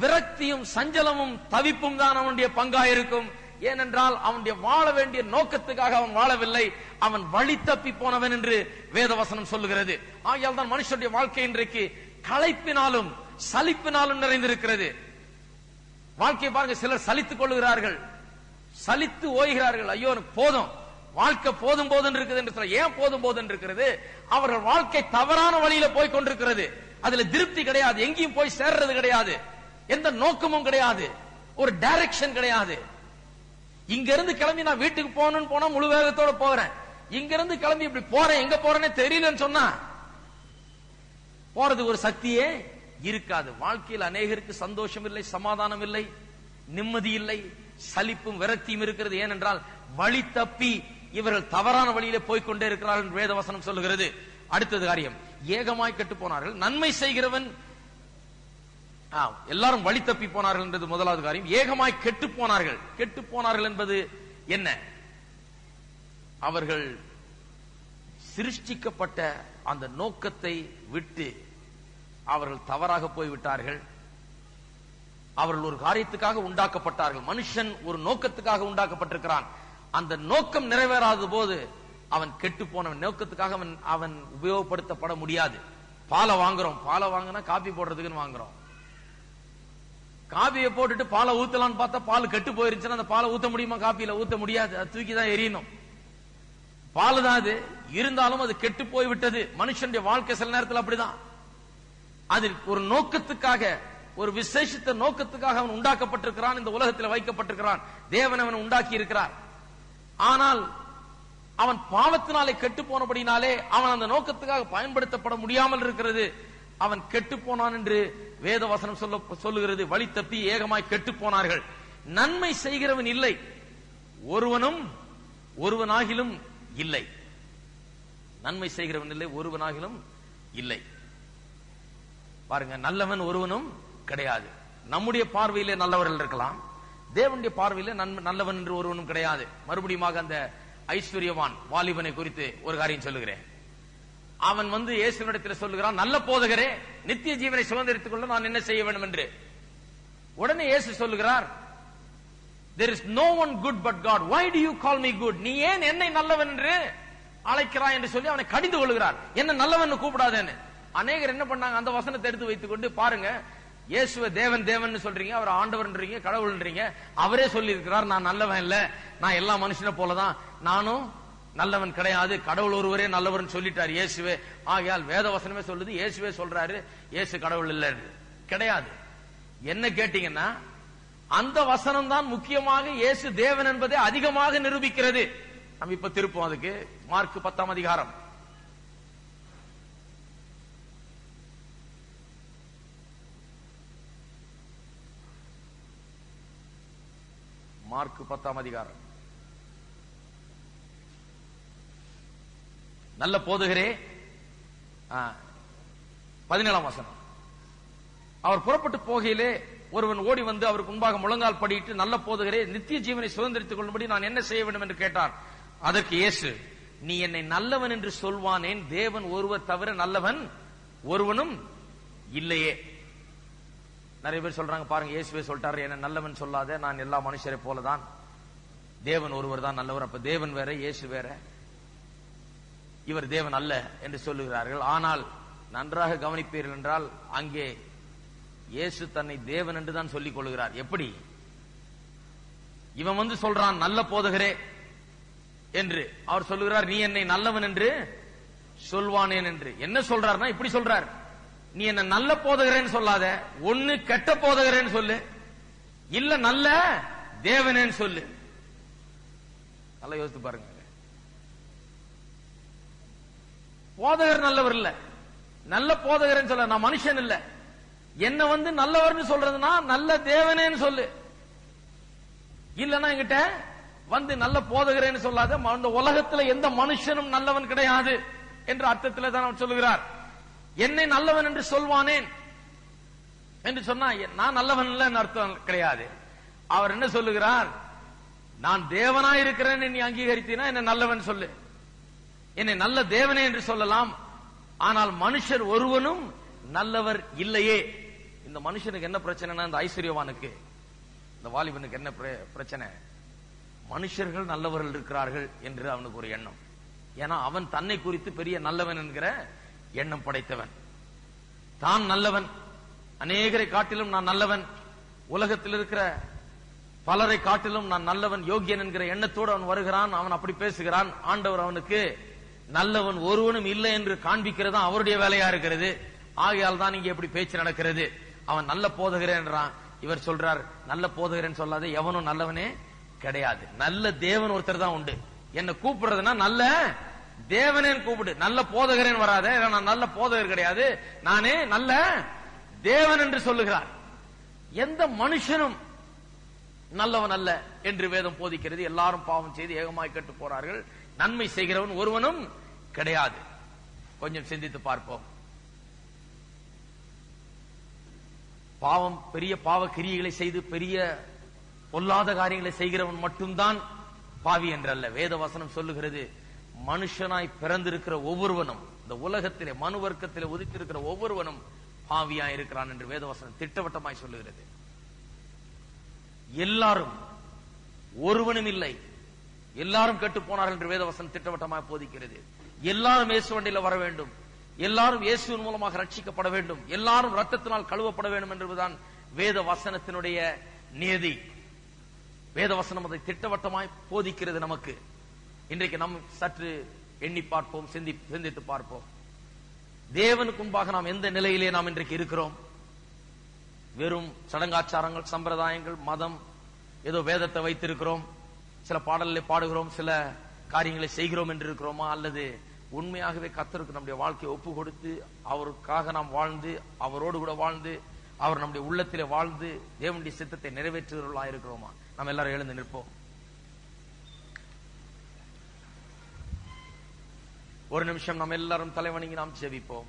விரக்தியும் சஞ்சலமும் தவிப்பும் தான் அவனுடைய பங்காயிருக்கும். ஏனென்றால் அவனுடைய வாழ வேண்டிய நோக்கத்துக்காக அவன் வாழவில்லை, அவன் வழி தப்பி போனவன் என்று வேதவசனம் சொல்லுகிறது. ஆகையால் தான் மனுஷனுடைய வாழ்க்கை இன்றைக்கு களைப்பினாலும் சலிப்பினாலும் நிறைந்திருக்கிறது. வாழ்க்கை பாருங்க, சிலர் சலித்துக் கொள்கிறார்கள், சலித்து ஓய்கிறார்கள். ஐயோ போதும், வாழ்க்கை போதும் போதும் இருக்குது என்று சொல்ல. ஏன் போதும் போதும் இருக்கிறது? அவர்கள் வாழ்க்கை தவறான வழியில போய் கொண்டிருக்கிறது. அதுல திருப்தி கிடையாது, எங்கேயும் போய் சேர்றது கிடையாது, எந்த நோக்கமும் கிடையாது, ஒரு டைரக்ஷன் கிடையாது. இங்க இருந்து கிளம்பி நான் வீட்டுக்கு போகணும்னு போனா முழு வேகத்தோட போறேன், இங்க இருந்து கிளம்பி இப்படி போறேன், எங்க போறேன்னு தெரியலன்னு சொன்னா போறது ஒரு சக்தியே இருக்காது. வாழ்க்கையில் அநேகருக்கு சந்தோஷம் இல்லை, சமாதானம் இல்லை, நிம்மதி இல்லை, சலிப்பும் விரக்தியும் இருக்கிறது. ஏனென்றால் வழி தப்பி இவர்கள் தவறான வழியிலே போய்கொண்டே இருக்கிறார்கள் வேதவசனம் சொல்லுகிறது. அடுத்தது காரியம், ஏகமாய் கெட்டு போனார்கள். நன்மை செய்கிறவன், எல்லாரும் வழி தப்பி போனார்கள் என்பது முதலாவது காரியம். ஏகமாய் கெட்டு போனார்கள். கெட்டு போனார்கள் என்பது என்ன? அவர்கள் சிருஷ்டிக்கப்பட்ட அந்த நோக்கத்தை விட்டு அவர்கள் தவறாக போய்விட்டார்கள். அவர்கள் ஒரு காரியத்துக்காக உண்டாக்கப்பட்டார்கள். மனுஷன் ஒரு நோக்கத்துக்காக உண்டாக்கப்பட்டிருக்கிறான். அந்த நோக்கம் நிறைவேறாத போது அவன் கெட்டு போன நோக்கத்துக்காக அவன் உபயோகப்படுத்தப்பட முடியாது. பாலை வாங்குறோம், பாலை வாங்கினா காபி போடுறதுக்குன்னு வாங்குறோம். காபியை போட்டுட்டு பாலை ஊத்தலான்னு பார்த்தா பால் கெட்டு போயிருச்சுன்னா அந்த பாலை ஊத்த முடியுமா? காபியில ஊத்த முடியாது, அது தூக்கி தான் எரியணும். பால் தான் அது, இருந்தாலும் அது கெட்டு போய்விட்டது. மனுஷனுடைய வாழ்க்கை சில நேரத்தில் அப்படிதான். அது ஒரு நோக்கத்துக்காக, ஒரு விசேஷித்த நோக்கத்துக்காக அவன் உண்டாக்கப்பட்டிருக்கிறான், இந்த உலகத்தில் வைக்கப்பட்டிருக்கிறான். தேவன் அவன் உண்டாக்கி இருக்கிறார். ஆனால் அவன் பாவத்தினாலே கெட்டு போனபடினாலே அவன் அந்த நோக்கத்துக்காக பயன்படுத்தப்பட முடியாமல் இருக்கிறது. அவன் கெட்டு போனான் என்று வேத வசனம் சொல்லுகிறது. வழி தப்பி ஏகமாய் கெட்டு போனார்கள். நன்மை செய்கிறவன் இல்லை, ஒருவனாகிலும் இல்லை. நன்மை செய்கிறவன் இல்லை, ஒருவனாகிலும் இல்லை. பாருங்க, நல்லவன் ஒருவனும் கிடையாது. நம்முடைய பார்வையிலே நல்லவர்கள் இருக்கலாம், தேவனுடைய பார்வையிலே நல்லவன் என்று ஒருவனும் கிடையாது. மறுபடியும் அந்த ஐஸ்வர்யவான் வாலிபனை குறித்து ஒரு காரியம் சொல்லுகிறேன். அவன் இயேசுவினிடத்தில் சொல்லுகிறான், நல்ல போதகரே, நித்திய ஜீவனை சுதந்திரித்துக் கொள்ள நான் என்ன செய்ய வேண்டும் என்று. உடனே இயேசு சொல்லுகிறார், there is no one good but God, why do you call me good? நீ ஏன் என்னை நல்லவன் என்று அழைக்கிறாய் என்று சொல்லி அவனை கடிந்து கொள்கிறார். என்ன நல்லவன் கூப்பிடாதேன்னு. அநேகர் என்ன பண்ணாங்க, அந்த வசனத்தை எடுத்து வைத்துக் கொண்டு, பாருங்க, இயேசுவை தேவன் தேவன் சொல்றீங்க, அவர் ஆண்டவர்ன்றீங்க, கடவுள்ன்றீங்க, அவரே சொல்லி இருக்கிறார் நான் நல்லவன் இல்ல, நான் எல்லா மனுஷனை போலதான், நானும் நல்லவன் கிடையாது, கடவுள் ஒருவரே நல்லவர்னு சொல்லிட்டார் இயேசுவே. ஆகையால் வேத வசனமே சொல்லுது, இயேசுவே சொல்றாரு இயேசு கடவுள் இல்ல கிடையாது. என்ன கேட்டீங்கன்னா, அந்த வசனம் தான் முக்கியமாக இயேசு தேவன் என்பதை அதிகமாக நிரூபிக்கிறது. நம்ம இப்ப திருப்போம் அதுக்கு. மார்க் 10ஆம் அதிகாரம், மார்க் 10ஆம் அதிகாரம். நல்ல போதகரே, 17ஆம் வசனம். அவர் புறப்பட்டு போகையிலே ஒருவன் ஓடி வந்து அவருக்கு முன்பாக முழங்கால் படியிட்டு, நல்ல போதகரே, நித்திய ஜீவனை சுதந்திரித்துக் கொள்ளும்படி நான் என்ன செய்ய வேண்டும் என்று கேட்டார். அதற்கு இயேசு, நீ என்னை நல்லவன் என்று சொல்வானேன், தேவன் ஒருவர் தவிர நல்லவன் ஒருவனும் இல்லையே. நிறைய பேர் சொல்றாங்க, பாருங்க, இயேசுவே சொல்லிட்டாரு, என்ன நல்லவன் சொல்லாத, நான் எல்லா மனுஷரை போலதான், தேவன் ஒருவர் தான் நல்லவர். அப்ப தேவன் வேற, இயேசு வேற, இவர் தேவன் அல்ல என்று சொல்லுகிறார்கள். ஆனால் நன்றாக கவனிப்பீர்கள் என்றால் அங்கே இயேசு தன்னை தேவன் என்று தான் சொல்லிக் கொள்கிறார். எப்படி? இவன் சொல்றான் நல்ல போதகரே என்று, அவர் சொல்லுகிறார் நீ என்னை நல்லவன் என்று சொல்வானேன் என்று. என்ன சொல்றாருன்னா இப்படி சொல்றார், நீ என்ன நல்ல போதகரேன்னு சொல்லாத, ஒன்னு கெட்ட போதகரேன்னு சொல்லு, இல்ல நல்ல தேவனேன்னு சொல்லு. நல்லா யோசித்து பாருங்க. போதகர் நல்லவர் இல்ல, நல்ல போதகர்னு சொல்ல, நான் மனுஷன் இல்ல, என்ன நல்லவர்னு சொல்றதுன்னா நல்ல தேவனேன்னு சொல்லு, இல்லன்னா என்கிட்ட நல்ல போதகரேன்னு சொல்லாத, அந்த உலகத்துல எந்த மனுஷனும் நல்லவன் கிடையாது என்ற அர்த்தத்தில் தான் அவர் சொல்லுகிறார். என்னை நல்லவன் என்று சொல்வானேன் என்று சொன்னா நான் நல்லவன் இல்லைன்னு அர்த்தம் கிடையாது. அவர் என்ன சொல்லுகிறார், நான் தேவனாய் இருக்கிறேன் நீ அங்கீகரித்தீனா என்ன நல்லவன் சொல்லு, என்னை நல்ல தேவனே என்று சொல்லலாம், ஆனால் மனுஷர் ஒருவனும் நல்லவர் இல்லையே. இந்த மனுஷனுக்கு என்ன பிரச்சனைனா, இந்த ஐஸ்வர்யவானுக்கு, இந்த வாலிபனுக்கு என்ன பிரச்சனை, மனுஷர்கள் நல்லவர்கள் இருக்கிறார்கள் என்று அவனுக்கு ஒரு எண்ணம். ஏன்னா அவன் தன்னை குறித்து பெரிய நல்லவன் என்கிற எண்ணம் படைத்தவன். தான் நல்லவன், அநேகரை காட்டிலும் நான் நல்லவன், உலகத்தில் இருக்கிற பலரை காட்டிலும் நான் நல்லவன், யோகியன் என்கிற எண்ணத்தோடு அவன் வருகிறான். அவன் அப்படி பேசுகிறான். ஆண்டவர் அவனுக்கு நல்லவன் ஒருவனும் இல்லை என்று காண்பிக்கிறது அவருடைய வேலையா இருக்கிறது. ஆகையால் தான் இங்கே எப்படி பேச்சு நடக்கிறது. அவன் நல்ல போதகரேன் என்றான். இவர் சொல்றார், நல்ல போதகரேன் சொல்லாத, எவனும் நல்லவனே கிடையாது. நல்ல தேவன் ஒருத்தர் தான் உண்டு. என்ன கூப்பிடுறதுன்னா நல்ல தேவனேன் கூப்பிடு, நல்ல போதகரேன் வராத. நான் நல்ல போதகர் கிடையாது, நானே நல்ல தேவன் என்று சொல்லுகிறார். எந்த மனுஷனும் நல்லவன் அல்ல என்று வேதம் போதிக்கிறது. எல்லாரும் பாவம் செய்து ஏகமாய் கெட்டு போறார்கள், நன்மை செய்கிறவன் ஒருவனும் கிடையாது. கொஞ்சம் சிந்தித்து பார்ப்போம். பாவம், பெரிய பாவ கிரியைகளை செய்து பெரிய பொல்லாத காரியங்களை செய்கிறவன் மட்டும்தான் பாவி என்றல்ல. வேத வசனம் சொல்லுகிறது, மனுஷனாய் பிறந்திருக்கிற ஒவ்வொருவனும், இந்த உலகத்திலே மனு வர்க்கத்திலே உதித்திருக்கிற ஒவ்வொருவனும் பாவியா இருக்கிறான் என்று வேதவசனம் திட்டவட்டமாய் சொல்லுகிறது. எல்லாரும், ஒருவனும் இல்லை, எல்லாரும் கெட்டு போனார்கள் என்று வேதவசனம் திட்டவட்டமாய் போதிக்கிறது. எல்லாரும் இயேசு வண்டியில வர வேண்டும், எல்லாரும் இயேசுவின் மூலமாக ரட்சிக்கப்பட வேண்டும், எல்லாரும் ரத்தத்தினால் கழுவப்பட வேண்டும் என்பதுதான் வேத வசனத்தினுடைய நியதி. வேதவசனம் அதை திட்டவட்டமாய் போதிக்கிறது நமக்கு. இன்றைக்கு நாம் சற்று எண்ணி பார்ப்போம், சிந்தித்து பார்ப்போம். தேவனுக்கு முன்பாக நாம் எந்த நிலையிலே நாம் இன்றைக்கு இருக்கிறோம்? வெறும் சடங்காச்சாரங்கள், சம்பிரதாயங்கள், மதம், ஏதோ வேதத்தை வைத்திருக்கிறோம், சில பாடல்களை பாடுகிறோம், சில காரியங்களை செய்கிறோம் என்று இருக்கிறோமா? அல்லது உண்மையாகவே கர்த்தருக்கு நம்முடைய வாழ்க்கையை ஒப்பு கொடுத்து அவருக்காக நாம் வாழ்ந்து, அவரோடு கூட வாழ்ந்து, அவர் நம்முடைய உள்ளத்திலே வாழ்ந்து தேவனுடைய சித்தத்தை நிறைவேற்றுகிறவர்களாக இருக்கிறோமா? நாம் எல்லாரும் எழுந்து நிற்போம். ஒரு நிமிஷம் நாம் எல்லாரும் தலைவணங்கி நாம் ஜெபிப்போம்.